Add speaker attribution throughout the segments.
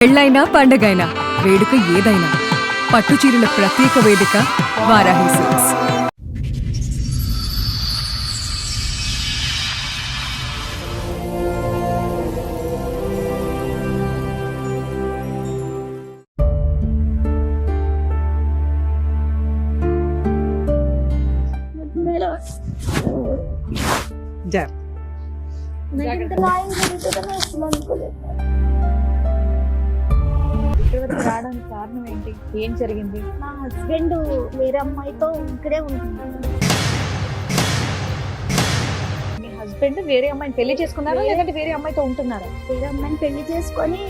Speaker 1: పెళ్ళైనా పండగైనా వేడుక ఏదైనా పట్టుచీరల ప్రత్యేక వేదిక వారాహి సిల్క్స్.
Speaker 2: రావడానికి కారణం ఏంటి? ఏం జరిగింది?
Speaker 3: మా హస్బెండ్ వేరే అమ్మాయితో ఇక్కడే ఉంటున్నాడు.
Speaker 2: మీ హస్బెండ్ వేరే అమ్మాయిని పెళ్లి చేసుకున్నారా లేదంటే వేరే అమ్మాయితో ఉంటున్నారా?
Speaker 3: వేరే అమ్మాయిని పెళ్లి చేసుకొని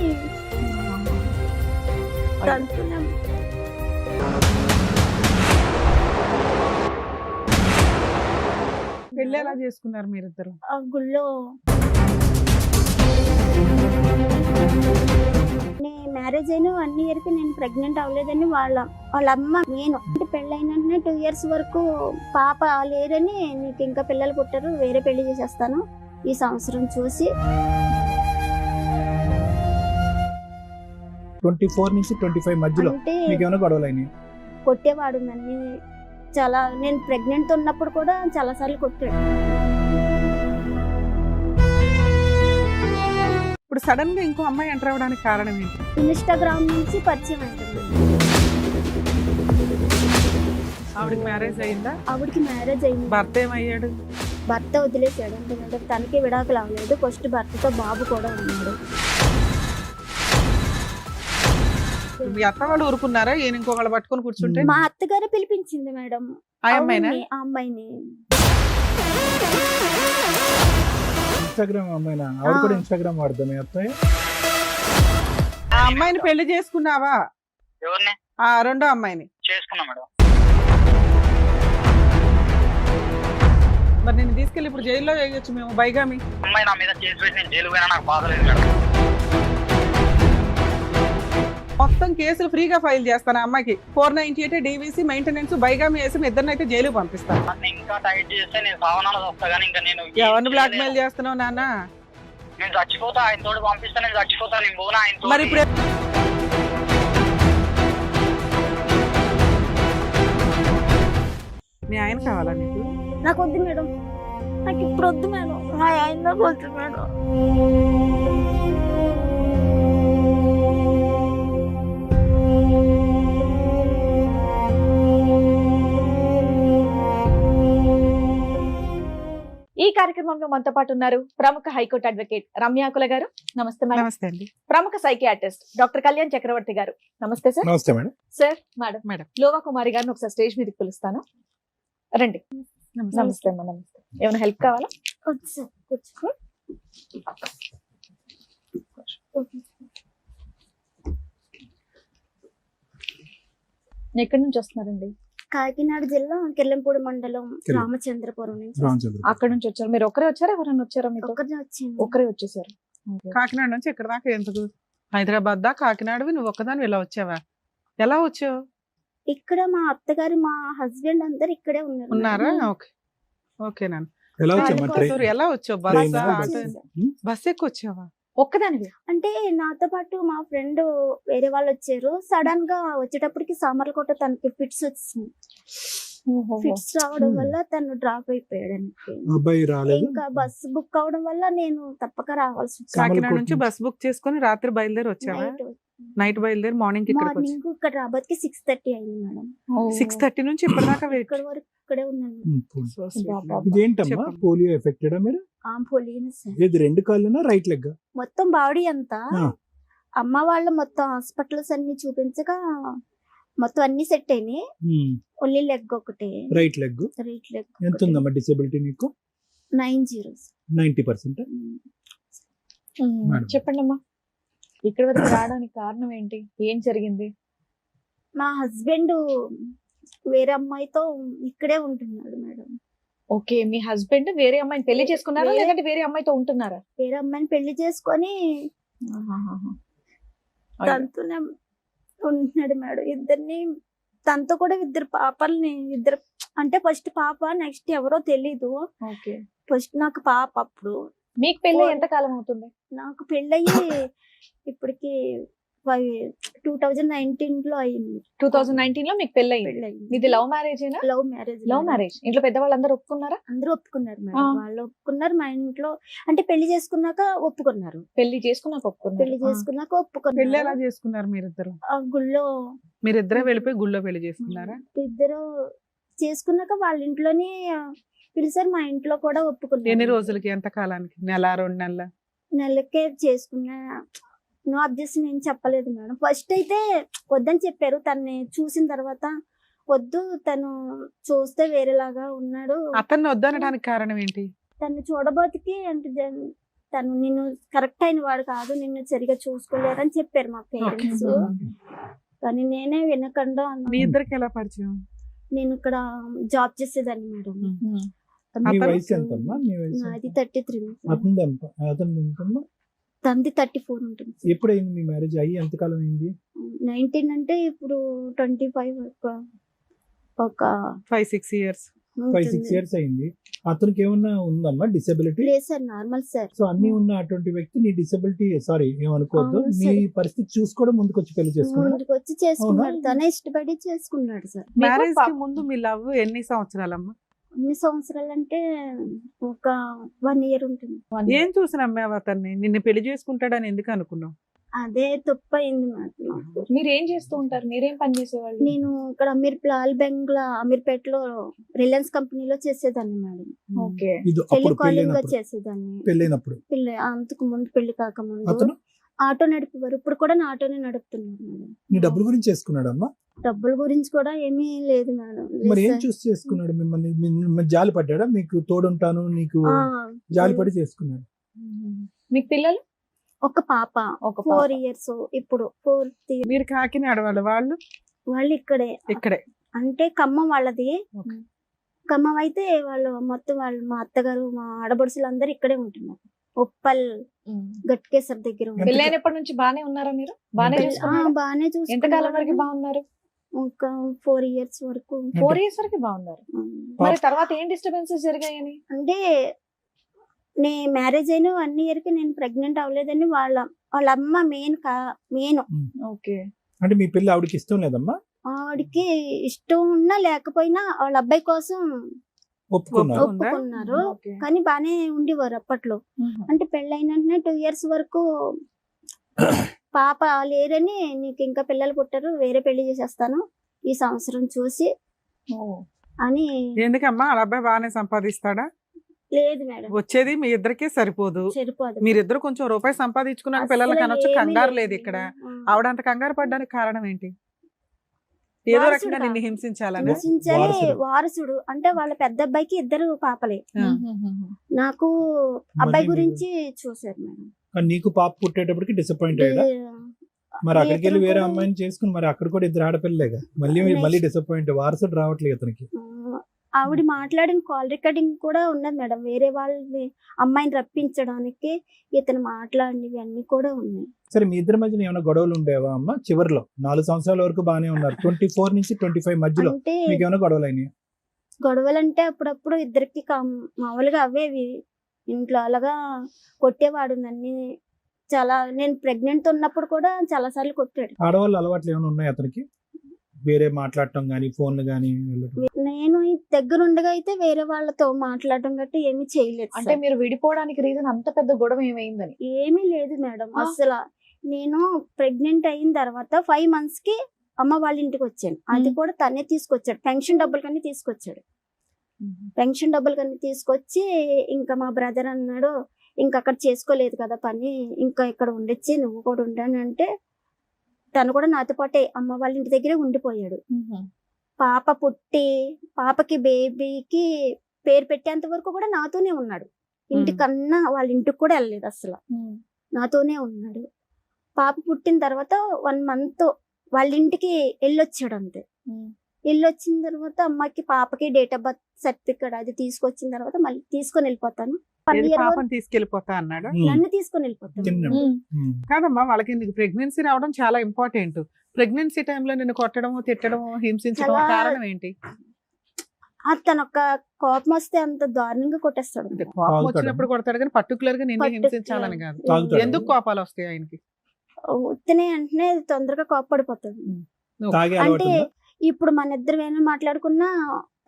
Speaker 3: తంతున్నాం.
Speaker 4: పెళ్లి ఎలా చేసుకున్నారు మీరిద్దరు?
Speaker 3: ఆ గుళ్ళో మ్యారేజ్ అయిన 1 year కి నేను ప్రెగ్నెంట్ అవ్వలేదని వాళ్ళ అమ్మ నేను అంటే పెళ్ళైన 2 years వరకు పాప లేరని నీకు ఇంకా పిల్లలు పుట్టారు వేరే పెళ్లి చేసేస్తాను ఈ సంవత్సరం చూసి
Speaker 5: 24 నుంచి 25 మధ్యలో
Speaker 3: అంటే
Speaker 5: మీకు ఏమైనా గొడవలైనాయి?
Speaker 3: కొట్టేవాడు నన్ను చాలా. నేను ప్రెగ్నెంట్ ఉన్నప్పుడు కూడా చాలా సార్లు కొట్టాడు.
Speaker 4: ఇప్పుడు సడన్ గా ఇంకో అమ్మాయి ఎంటర్ అవ్వడానికి కారణం ఏంటి?
Speaker 3: ఇన్స్టాగ్రామ్ నుంచి పరిచయం అవుతుంది.
Speaker 4: ఆవిడకి మ్యారేజ్ అయిందా?
Speaker 3: ఆవిడకి మ్యారేజ్ అయింది.
Speaker 4: భర్త ఏమయ్యాడు?
Speaker 3: భర్త వదిలేసాడు. ఎందుకంటే తనకి విడాకులు అవ్వలేదు. ఫస్ట్ భర్తతో బాబు కూడా ఉన్నాడు.
Speaker 4: మీ అత్త వాళ్ళు ఊరుకున్నారా? ఈయన ఇంకొకళ్ళు పట్టుకొని కూర్చుంటే?
Speaker 3: మా అత్తగారే పిలిపించింది మేడం
Speaker 4: ఆ అమ్మాయినా?
Speaker 3: ఆ అమ్మాయిని.
Speaker 5: ఇన్స్టాగ్రామ్ అమ్మాయినా? ఆవిడ కూడా ఇన్స్టాగ్రామ్ వాడదా మీ అత్తయ్య?
Speaker 4: ఆ అమ్మాయిని పెళ్లి చేసుకున్నావా?
Speaker 6: ఎవరిని
Speaker 4: ఆ రెండో అమ్మాయిని
Speaker 6: చేసుకున్నా మేడం.
Speaker 4: మరి నేను తీసుకెళ్ళి ఇప్పుడు జైల్లో వేయొచ్చు మేము బైగామి.
Speaker 6: అమ్మాయి నా మీద కేసు పెట్టి నేను జైలు పోయినా నాకు బాధ లేదు మేడం.
Speaker 4: మొత్తం కేసులు ఫ్రీగా ఫైల్ చేస్తాను. అమ్మాయికి 498 DVC మెయింటెనెన్స్ బైగామి వేసి మీ ఇద్దరిని అయితే జైలు పంపిస్తాను.
Speaker 6: నన్ను ఇంకా టైట్ చేస్తే నేను సావనాలు వస్తా కానీ ఇంకా నేను
Speaker 4: ఎవరిని బ్లాక్ మెయిల్ చేస్తున్నావు నాన్న?
Speaker 6: నేను చచ్చిపోతా. ఆయన తోడు పంపిస్తా. నేను చచ్చిపోతా. నేను పోనా ఆయన
Speaker 4: మరి ఇప్పుడు మీ ఆయన కావాలా నీకు?
Speaker 3: నాకు వద్దు మేడం. నాకు ఇప్పుడు వద్దు మేడం. మా ఆయన నాకు వద్దు మేడం.
Speaker 2: ఈ కార్యక్రమంలో మనతో పాటు ఉన్నారు ప్రముఖ హైకోర్టు అడ్వకేట్ రమ్యాకుల గారు. నమస్తే మేడం.
Speaker 4: నమస్తే అండి.
Speaker 2: ప్రముఖ సైకియాట్రిస్ట్ డాక్టర్ కళ్యాణ్ చక్రవర్తి గారు. నమస్తే సార్.
Speaker 5: నమస్తే మేడం.
Speaker 2: Sir madam.
Speaker 4: మేడం.
Speaker 2: లోవా కుమారి గారిని ఒకసారి స్టేజ్ మీదకి పిలుస్తాను. రండి. నమస్తే అమ్మా. నమస్తే. ఏమైనా హెల్ప్ కావాలా?
Speaker 3: వద్దు సార్ కూర్చో.
Speaker 2: ఎక్కడి నుంచి వస్తున్నారండి?
Speaker 3: కాకినాడ జిల్లా కిర్లంపూడి మండలం రామచంద్రపురం నుంచి.
Speaker 5: రామచంద్ర.
Speaker 2: అక్కడ నుంచి వచ్చారు. మీరు ఒక్కరే వచ్చారా? ఎవరైనా వచ్చారా మీతో?
Speaker 3: ఒక్కరినే వచ్చింది.
Speaker 2: ఒక్కరే వచ్చేసారు.
Speaker 4: కాకినాడ నుంచి ఇక్కడ దాకా ఎందుకు? హైదరాబాద్ దా కాకినాడవి నువ్వు ఒక్కదాని ఇలా వచ్చావా? ఎలా వచ్చావు?
Speaker 3: ఇక్కడ మా అత్తగారు మా హస్బెండ్ అందరు ఇక్కడే ఉన్నారు.
Speaker 4: ఉన్నారా? ఓకే ఓకే నాన్న.
Speaker 5: ఎలా వచ్చామా?
Speaker 4: కాలికోసూరు ఎలా వచ్చావు?
Speaker 5: ట్రైన్
Speaker 4: బస్సా?
Speaker 5: ఆ?
Speaker 4: ఆటో? బస్ ఎక్కి వచ్చావా?
Speaker 2: ఒక్కదానివి?
Speaker 3: అంటే నాతో పాటు మా ఫ్రెండ్ వేరే వాళ్ళు వచ్చారు. సడన్ గా వచ్చేటప్పటికి సామర్లకోట తనకి ఫిట్స్ వచ్చింది. ఫిట్స్ రావడం వల్ల తను డ్రాప్ అయిపోయాడు.
Speaker 5: అబ్బాయి రాలేదు.
Speaker 3: ఇంకా బస్ బుక్ అవడం వల్ల నేను తప్పక రావాల్సి వచ్చింది.
Speaker 4: కాకినాడ నుంచి బస్ బుక్ చేసుకుని రాత్రి బయలుదేరి వచ్చావా? నైట్ బయలుదేరి మార్నింగ్ ఇక్కడికి వచ్చి
Speaker 3: మార్నింగ్ ఇక్కడ రాబోతుకి 6:30 అయింది మేడం.
Speaker 4: 6:30 నుంచి ఇప్పటిదాకా వెయిట్.
Speaker 3: ఇక్కడ వరకు ఇక్కడే ఉన్నాను.
Speaker 5: ఇదేంటమ్మా?
Speaker 4: చెప్పండి.
Speaker 5: పోలియో ఎఫెక్టెడా మీరు?
Speaker 3: Polio sir.
Speaker 5: ఇది 2 కాళ్ళనా రైట్ లెగ్?
Speaker 3: మొత్తం బాడీ అంతా
Speaker 5: ఆ.
Speaker 3: అమ్మ వాళ్ళు మొత్తం హాస్పిటల్స్ అన్ని చూపించగా మొత్తం అన్ని సెట్ అయినాయి. ఓన్లీ లెగ్ ఒకటే
Speaker 5: రైట్ లెగ్.
Speaker 3: రైట్ లెగ్
Speaker 5: ఎంత ఉందమ్మా డిసేబిలిటీ నీకు?
Speaker 3: 90.
Speaker 5: 90%. మేడం.
Speaker 2: చెప్పండి అమ్మా. ఇక్కడ వరకు రావడానికి కారణం ఏంటి? ఏం జరిగింది?
Speaker 3: మా హస్బెండ్ వేరే అమ్మాయితో ఇక్కడే ఉంటున్నాడు మేడం.
Speaker 2: ఓకే. మీ హస్బెండ్ వేరే అమ్మాయిని పెళ్లి చేసుకున్నారా
Speaker 3: వేరే-
Speaker 2: లేదంటే వేరే అమ్మాయితో ఉంటున్నారా?
Speaker 3: వేరే అమ్మాయిని పెళ్లి చేసుకొని తనతోనే ఉంటున్నాడు మేడం. ఇద్దరిని తనతో కూడా 2 పాపల్ని అంటే ఫస్ట్ పాప నెక్స్ట్ ఎవరో తెలీదు.
Speaker 2: ఓకే.
Speaker 3: ఫస్ట్ నాకు పాప. అప్పుడు
Speaker 2: మీకు పెళ్లి ఎంత కాలం అవుతుంది?
Speaker 3: నాకు పెళ్ళయ్యి ఇప్పటికి 2019 లో అయింది
Speaker 2: 2019 లో మీకు పెళ్ళయింది.
Speaker 3: పెళ్ళయింది.
Speaker 2: మీది లవ్ మ్యారేజ్ ఏనా?
Speaker 3: Love marriage.
Speaker 2: Love marriage. ఇంట్లో పెద్దవాళ్ళందరూ ఒప్పుకున్నారా?
Speaker 3: అందరూ ఒప్పుకున్నారు మేడం.
Speaker 2: ఆ.
Speaker 3: వాళ్ళు ఒప్పుకున్నారు. మా ఇంట్లో అంటే పెళ్లి చేసుకున్నాక ఒప్పుకున్నారు.
Speaker 2: పెళ్లి చేసుకున్నాక ఒప్పుకున్నారు.
Speaker 3: పెళ్లి చేసుకున్నాక
Speaker 4: పెళ్లి
Speaker 3: ఒప్పుకున్నారు.
Speaker 4: ఎలా చేసుకున్నారు మీరిద్దరు?
Speaker 3: ఆ గుళ్ళో
Speaker 4: మీరిద్దరే వెళ్ళిపోయి గుళ్ళో పెళ్లి చేసుకున్నారా?
Speaker 3: ఇద్దరు చేసుకున్నాక వాళ్ళ ఇంట్లోనే పిలిచారు. మా ఇంట్లో కూడా ఒప్పుకున్నారు.
Speaker 4: ఎన్ని రోజులకి, ఎంత కాలానికి? నెల, 2 నెలల?
Speaker 3: నెలకే చేసుకున్నా. నో అబ్జెక్షన్ ఏం చెప్పలేదు మేడం. ఫస్ట్ అయితే వద్దని చెప్పారు. తన్ని చూసిన తర్వాత వద్దు, తను చూస్తే వేరేలాగా ఉన్నాడు,
Speaker 4: అతన్ని వద్దనడానికి కారణం ఏంటి?
Speaker 3: తను చూడబోతికి అంటే తను నిన్ను కరెక్ట్ అయిన వాడు కాదు, నిన్ను సరిగా చూసుకోలేరు అని చెప్పారు మా పేరెంట్స్. కానీ నేనే వినకుండా
Speaker 4: మీ ఇద్దరికి ఎలా పరిచయం?
Speaker 3: నేను ఇక్కడ జాబ్ చేసేదాన్ని మేడం.
Speaker 5: మీ వయసు ఎంతమ్మా? మీ వయసు
Speaker 3: నాది 33.
Speaker 5: అతనిది ఎంత? అతనిది ఎంతమ్మా?
Speaker 3: తంది 34 ఉంటుంది.
Speaker 5: ఎప్పుడైంది మీ మ్యారేజ్ అయ్యి ఎంతకాలం అయింది?
Speaker 3: 19 అంటే ఇప్పుడు 25 ఒక
Speaker 4: 5-6 years.
Speaker 5: 5-6 years అయింది. అతనికి ఏమన్నా ఉందమ్మా డిసెబిలిటీ?
Speaker 3: లేదు సార్, నార్మల్ సార్.
Speaker 5: సో అన్ని ఉన్న అటువంటి వ్యక్తి నీ డిసెబిలిటీ, సారీ ఏమనుకోవద్దు,
Speaker 3: అవును
Speaker 5: నీ
Speaker 3: సార్.
Speaker 5: పరిస్థితి చూసుకోవడం ముందుకు వచ్చి పెళ్లి చేసుకున్నాడు.
Speaker 3: ముందుకు వచ్చి చేసుకున్నాడు.
Speaker 5: అవునా?
Speaker 3: తనే ఇష్టపడి చేసుకున్నాడు సార్.
Speaker 4: మ్యారేజ్ కి ముందు మీ లవ్ ఎన్ని సంవత్సరాలమ్మా?
Speaker 3: ఎన్ని సంవత్సరాలు అంటే ఒక 1 year ఉంటుంది.
Speaker 4: ఏం చూసి నమ్మావు అతన్ని? నిన్ను పెళ్లి చేసుకుంటాడని ఎందుకు అనుకున్నావు?
Speaker 3: అదే తప్పు అయింది నాకు.
Speaker 2: మీరు ఏం చేస్తూ ఉంటారు? మీరేం పని చేసేవాళ్ళు?
Speaker 3: నేను ఇక్కడ లాల్ బెంగ్లా అమీర్పేటలో రిలయన్స్ కంపెనీలో చేసేదాన్ని మేడం.
Speaker 2: ఓకే.
Speaker 5: ఇది అప్పుడు
Speaker 3: టెలికాలింగ్ గా
Speaker 5: పెళ్ళైనప్పుడు
Speaker 3: చేసేదాన్ని.
Speaker 5: పెళ్ళైనప్పుడు
Speaker 3: పెళ్లి అంతకు ముందు, పెళ్లి కాకముందు
Speaker 5: అతను
Speaker 3: ఆటో నడిపేవారు. ఇప్పుడు కూడా నా ఆటోనే నడుపుతున్నారు మేడం.
Speaker 5: నీ డబ్బుల గురించి చేసుకున్నాడమ్మా?
Speaker 3: డబ్బుల గురించి కూడా ఏమీ లేదు మేడం.
Speaker 5: మరి ఏం
Speaker 3: లేదు
Speaker 5: చూసి చేసుకున్నాడు? మిమ్మల్ని జాలి పడ్డాడా? మీకు తోడుంటాను నీకు
Speaker 3: సార్.
Speaker 5: జాలి పడి చేసుకున్నాడు.
Speaker 2: మీకు పిల్లలు?
Speaker 3: ఒక పాప
Speaker 2: ఒక
Speaker 3: 4 years. ఇప్పుడు 4th year.
Speaker 4: మీరు కాకినాడ వాళ్ళు
Speaker 3: వాళ్ళు ఇక్కడే.
Speaker 4: ఇక్కడే?
Speaker 3: అంటే ఖమ్మం వాళ్ళది.
Speaker 4: Okay.
Speaker 3: ఖమ్మం అయితే వాళ్ళు మొత్తం వాళ్ళు మా అత్తగారు, మా ఆడబడుసులు అందరు ఇక్కడే ఉంటున్నారు. ఉప్పల్ గట్కేసర్ దగ్గర ఉన్నారు.
Speaker 2: పెళ్ళైనప్పటి నుంచి బానే ఉన్నారా మీరు? బానే
Speaker 5: ఎంత-
Speaker 2: చూసుకున్నారా?
Speaker 3: బానే
Speaker 2: ఎంతకాలం వరకు
Speaker 3: చూసుకున్నారు.
Speaker 2: బాగున్నారు?
Speaker 3: ఒక 4 years వరకు.
Speaker 2: 4 years వరకు బాగున్నారు. మరి తర్వాత ఏం డిస్టర్బెన్సెస్ జరిగాయని?
Speaker 3: అంటే నే మ్యారేజ్ అయిన 1 year కి నేను ప్రెగ్నెంట్ అవ్వలేదని వాళ్ళ అమ్మ మెయిన్
Speaker 2: ఓకే.
Speaker 5: అంటే మీ పెళ్లి ఆవిడకి ఇష్టం లేదమ్మా?
Speaker 3: ఆవిడకి ఇష్టం ఉన్నా లేకపోయినా వాళ్ళ అబ్బాయి కోసం
Speaker 5: ఒప్పుకున్నారు.
Speaker 3: ఒప్పుకున్నారు.
Speaker 2: ఓకే.
Speaker 3: కానీ బానే ఉండేవారు అప్పట్లో. అంటే పెళ్ళైన 2 years వరకు పాప లేరని, నీకు ఇంకా పిల్లలు పుట్టరు, వేరే పెళ్లి చేసేస్తాను ఈ సంవత్సరం చూసి అని.
Speaker 4: ఎందుకమ్మా? వాళ్ళ అబ్బాయి బాగానే సంపాదిస్తాడా?
Speaker 3: లేదు మేడం,
Speaker 4: వచ్చేది మీ ఇద్దరికే సరిపోదు.
Speaker 3: సరిపోదు.
Speaker 4: మీరిద్దరు కొంచెం రూపాయి సంపాదించుకున్నాక పిల్లలకి అనొచ్చు.
Speaker 3: అసలు
Speaker 4: కంగారు
Speaker 3: ఏమీ
Speaker 4: లేదు ఇక్కడ.
Speaker 3: ఆ.
Speaker 4: ఆవిడ అంత కంగారు పడ్డానికి కారణం ఏంటి? ఏదో
Speaker 3: వారసుడు
Speaker 4: రకంగా నిన్ను హింసించాలని.
Speaker 3: హింసించాలి.
Speaker 5: వారసుడు.
Speaker 3: వారసుడు అంటే వాళ్ళ పెద్ద అబ్బాయికి 2 పాపలే.
Speaker 4: ఆ.
Speaker 3: నాకు అబ్బాయి
Speaker 5: మళ్ళీ
Speaker 3: గురించి చూసారు మేడం.
Speaker 5: కానీ నీకు పాప పుట్టేటప్పటికి డిసప్పాయింట్ అయ్యాడా? మరి అక్కడికి వెళ్ళి వేరే అమ్మాయిని చేసుకుని మరి అక్కడ కూడా 2 ఆడపిల్లలేగా, మళ్ళీ డిసప్పాయింట్. వారసుడు రావట్లేదు అతనికి.
Speaker 3: ఆవిడ మాట్లాడిన కాల్ రికార్డింగ్ కూడా ఉన్నది మేడం. వేరే వాళ్ళని అమ్మాయిని రప్పించడానికి ఇతను మాట్లాడినవి అన్ని కూడా ఉన్నాయి.
Speaker 5: సరే, మీ ఇద్దరి మధ్యన ఏమైనా గొడవలు ఉండేవా అమ్మ? చివరిలో 4 సంవత్సరాల వరకు బానే ఉన్నారు. 24 నుంచి 25 మధ్యలో
Speaker 3: అంటే
Speaker 5: మీకు ఏమైనా గొడవలు అయినాయి?
Speaker 3: గొడవలంటే అప్పుడప్పుడు ఇద్దరికి మామూలుగా అవేవి. ఇంట్లో అలాగా కొట్టేవాడు నన్ను చాలా. నేను ప్రెగ్నెంట్ ఉన్నప్పుడు కూడా చాలా సార్లు కొట్టాడు.
Speaker 5: ఆడవాళ్ళు అలవాట్లు ఏమైనా ఉన్నాయి అతనికి? వేరే మాట్లాడటం గానీ, ఫోన్లు గానీ వెళ్ళటం?
Speaker 3: నేను ఈ దగ్గరుండగా అయితే వేరే వాళ్ళతో మాట్లాడటం గట్టి ఏమీ చేయలేదు
Speaker 2: అంటే
Speaker 3: సార్.
Speaker 2: మీరు విడిపోవడానికి రీజన్ అంత పెద్ద గొడవ ఏమైందని?
Speaker 3: ఏమీ లేదు మేడం.
Speaker 2: ఆ.
Speaker 3: అసలు నేను ప్రెగ్నెంట్ అయిన తర్వాత 5 months కి అమ్మ వాళ్ళ ఇంటికి వచ్చాను. అది కూడా తనే తీసుకొచ్చాడు. పెన్షన్ డబ్బులు కన్నీ తీసుకొచ్చాడు. పెన్షన్ డబ్బులు కన్నీ తీసుకొచ్చి ఇంకా మా బ్రదర్ అన్నాడు, ఇంకా అక్కడ చేసుకోలేదు కదా పని, ఇంకా ఇక్కడ ఉండొచ్చి నువ్వు కూడా ఉండానంటే తను కూడా నాతో పాటే అమ్మ వాళ్ళ ఇంటి దగ్గరే ఉండిపోయాడు. పాప పుట్టి పాపకి బేబీకి పేరు పెట్టేంత వరకు కూడా నాతోనే ఉన్నాడు. ఇంటికన్నా వాళ్ళ ఇంటికి కూడా వెళ్ళలేదు అసలు. నాతోనే ఉన్నాడు. పాప పుట్టిన తర్వాత 1 month వాళ్ళ ఇంటికి వెళ్ళొచ్చాడు అంతే. వెళ్ళొచ్చిన తర్వాత అమ్మకి పాపకి డేట్ ఆఫ్ బర్త్ సర్టిఫికేట్ అది తీసుకొచ్చిన తర్వాత మళ్ళీ తీసుకొని వెళ్ళిపోతాను. 1 year వరకు
Speaker 4: పాపని తీసుకెళ్లిపోతా అన్నాడు.
Speaker 3: నన్ను తీసుకొని వెళ్ళిపోతాను.
Speaker 5: చిన్న
Speaker 4: కాదమ్మా, వాళ్ళకి నీకు ప్రెగ్నెన్సీ రావడం చాలా ఇంపార్టెంట్. ప్రెగ్నెన్సీ టైంలో నిన్ను కొట్టడము, తిట్టడము, హింసించడం
Speaker 3: చాలా-
Speaker 4: కారణం ఏంటి?
Speaker 3: తన ఒక కోపం వస్తే అంత దారుణంగా కొట్టేస్తాడు.
Speaker 4: అంటే కోపం
Speaker 5: తాగుతాడా?
Speaker 4: వచ్చినప్పుడు కొడతాడు కానీ పర్టికులర్ గా నిన్ను
Speaker 3: Particular-
Speaker 4: హింసించాలని కాదు.
Speaker 5: తాగుతాడా?
Speaker 4: ఎందుకు కోపాలు వస్తాయి ఆయనకి?
Speaker 3: ఉత్తనే అంటే తొందరగా కోప్పడిపోతాడు.
Speaker 5: తాగే అలవాటు
Speaker 3: అంటే
Speaker 5: ఉందా?
Speaker 3: ఇప్పుడు మన ఇద్దరు ఏమైనా మాట్లాడుకున్నా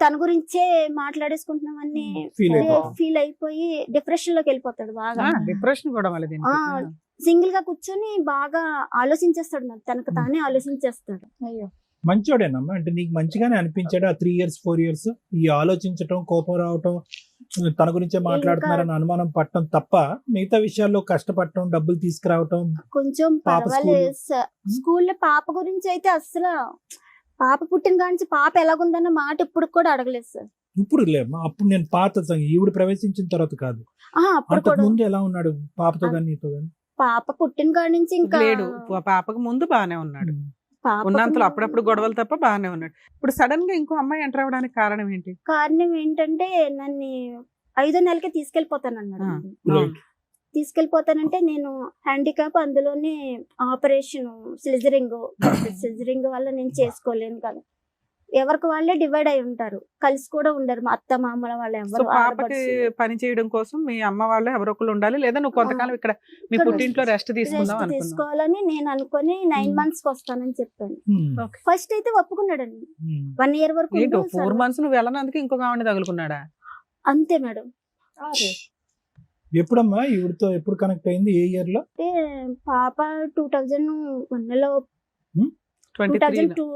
Speaker 3: తన గురించే మాట్లాడేసుకుంటున్నామని
Speaker 5: Feel అయిపోతాం.
Speaker 3: ఫీల్ అయిపోయి డిప్రెషన్ లోకి వెళ్ళిపోతాడు బాగా.
Speaker 4: డిప్రెషన్ కూడా మళ్ళీ దీనికి.
Speaker 3: ఆ, సింగిల్ గా కూర్చొని బాగా ఆలోచించేస్తాడు, మరి తనకు తానే ఆలోచించేస్తాడు.
Speaker 2: అయ్యో
Speaker 5: మంచోడేనమ్మా, అంటే నీకు మంచిగానే అనిపించాడు ఆ 3 years 4 years ఈ ఆలోచించటం, కోపం రావటం, తన గురించే మాట్లాడుతున్నారని అనుమానం పట్టడం తప్ప మిగతా విషయాల్లో కష్టపడటం, డబ్బులు తీసుకురావటం.
Speaker 3: కొంచెం
Speaker 5: పాప
Speaker 3: పర్వాలేదు సార్. స్కూల్లో పాప గురించి అయితే అసలు పాప పుట్టిన కాంచి పాప ఎలాగుందన్న మాట ఇప్పుడు కూడా అడగలేదు సార్.
Speaker 5: ఇప్పుడు లేమ్మా, అప్పుడు నేను ఈవిడ ప్రవేశించిన తర్వాత కాదు,
Speaker 3: అప్పుడు
Speaker 5: అంతకు
Speaker 3: కూడా
Speaker 5: ముందు ఎలా ఉన్నాడు పాపతో గానీ నీతో గానీ?
Speaker 3: పాప పుట్టిన కాడి నుంచి ఇంకా
Speaker 4: లేడు, పాపకు ముందు బానే ఉన్నాడు.
Speaker 3: పాపకు
Speaker 4: ఉన్నంతలో అప్పుడప్పుడు గొడవలు తప్ప బానే ఉన్నాడు. ఇప్పుడు సడన్ గా ఇంకో అమ్మాయి ఎంటర్ అవ్వడానికి కారణం ఏంటి?
Speaker 3: కారణం ఏంటంటే నన్ను 5వ నెలకే తీసుకెళ్లిపోతానన్నాడు.
Speaker 5: Right.
Speaker 3: తీసుకెళ్లిపోతానంటే నేను హ్యాండిక్యాప్, అందులోనే ఆపరేషన్ సిజరింగ్ వల్ల నేను చేసుకోలేను కదా. ఎవరికి వాళ్ళే డివైడ్ అయి ఉంటారు, కలిసి కూడా ఉండరు. మా అత్త మామల వాళ్ళు
Speaker 4: సో
Speaker 3: ఎవరు
Speaker 4: పాపకి పని చేయడం కోసం మీ అమ్మ వాళ్ళు ఎవరో ఒకళ్ళు ఉండాలి, లేదా నువ్వు కొంతకాలం ఇక్కడ మీ
Speaker 3: ఇక్కడ
Speaker 4: పుట్టింట్లో రెస్ట్ తీసుకుందాం
Speaker 3: రెస్ట్
Speaker 4: అనుకున్నావు.
Speaker 3: తీసుకోవాలని నేను అనుకుని 9 months కి వస్తానని చెప్పాను.
Speaker 5: Hmm.
Speaker 3: ఫస్ట్ అయితే ఒప్పుకున్నాడండి.
Speaker 5: Hmm.
Speaker 3: 1 year వరకు
Speaker 4: ఏంటో
Speaker 3: ఉండు
Speaker 4: 4
Speaker 3: సార్.
Speaker 4: months నువ్వు వెళ్ళనందుకు ఇంకొక ఆవిడ తగులుకున్నాడా?
Speaker 3: అంతే మేడం.
Speaker 5: ఎప్పుడమ్మా ఈవిడతో ఎప్పుడు కనెక్ట్ అయింది? ఏ ఇయర్ లో?
Speaker 3: అంటే పాప 2001 లో
Speaker 4: 23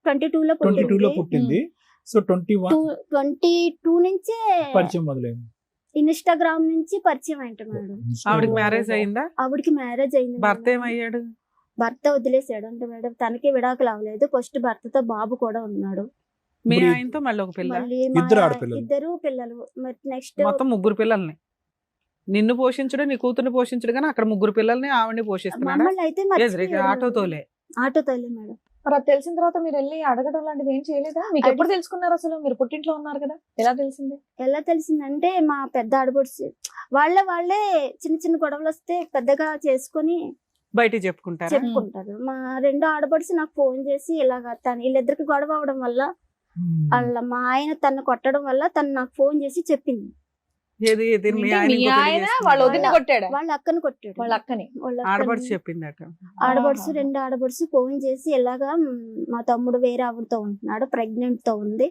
Speaker 3: 2022 లో
Speaker 5: 22 లో
Speaker 3: పుట్టింది.
Speaker 5: పుట్టింది. సో 21
Speaker 3: 22 నుంచే
Speaker 5: పరిచయం మొదలైంది.
Speaker 3: ఇన్స్టాగ్రామ్ నుంచి పరిచయం అయింట మేడం.
Speaker 4: ఆవిడకి మ్యారేజ్ అయిందా?
Speaker 3: ఆవిడకి మ్యారేజ్ అయింది
Speaker 4: భర్త
Speaker 3: మేడం.
Speaker 4: ఏమయ్యాడు?
Speaker 3: భర్త వదిలేసాడు అంటే మేడం. తనకి విడాకులు అవ్వలేదు. ఫస్ట్ భర్తతో బాబు కూడా ఉన్నాడు.
Speaker 4: మీ
Speaker 5: ఇప్పుడు
Speaker 4: ఆయనతో మళ్ళీ ఒక పిల్ల,
Speaker 3: మళ్ళీ
Speaker 5: ఇద్దరు ఆడపిల్లలు.
Speaker 3: ఇద్దరు పిల్లలు. మరి నెక్స్ట్
Speaker 4: మొత్తం 3 పిల్లల్ని నిన్ను పోషించడం, నీ కూతుర్ని పోషించడం, కానీ అక్కడ 3 పిల్లల్ని ఆవిడని పోషిస్తున్నాడా?
Speaker 3: మమ్మల్ని అయితే
Speaker 4: ఆటోతోలే.
Speaker 3: ఆటోతోలే మేడం.
Speaker 2: మరి అది తెలిసిన తర్వాత మీరు వెళ్ళి అడగడం లాంటిది ఏం చేయలేదా? మీకు ఎప్పుడు తెలుసుకున్నారు అసలు? మీరు పుట్టింట్లో ఉన్నారు కదా, ఎలా తెలిసింది?
Speaker 3: ఎలా తెలిసిందంటే మా పెద్ద ఆడపడుచు వాళ్ళే చిన్న చిన్న గొడవలు వస్తే పెద్దగా చేసుకొని
Speaker 4: బయట చెప్పుకుంటారా?
Speaker 3: చెప్పుకుంటారు. మా 2వ ఆడపడుచు నాకు ఫోన్ చేసి ఇలాగా వీళ్ళిద్దరికి గొడవ అవడం వల్ల వాళ్ళ మా ఆయన తను కొట్టడం వల్ల తను నాకు ఫోన్ చేసి చెప్పింది.
Speaker 4: ఏది ఏది మీ
Speaker 2: ఏంటి,
Speaker 4: ఆయన
Speaker 2: మీ
Speaker 4: ఇంకో పెళ్లి
Speaker 2: ఆయన
Speaker 4: చేసుకున్నాడా?
Speaker 2: వాళ్ళ వదిన కొట్టాడా?
Speaker 3: వాళ్ళ అక్కని కొట్టాడు.
Speaker 2: వాళ్ళ అక్కని.
Speaker 3: వాళ్ళ
Speaker 4: ఆడపడుచు
Speaker 3: అక్కని.
Speaker 4: చెప్పిందట.
Speaker 3: ఆడపడుచు 2 ఆడపడుచు ఫోన్ చేసి ఇలాగా మా తమ్ముడు వేరే ఆవిడతో ఉంటున్నాడు, ప్రెగ్నెంట్ తో ఉంది.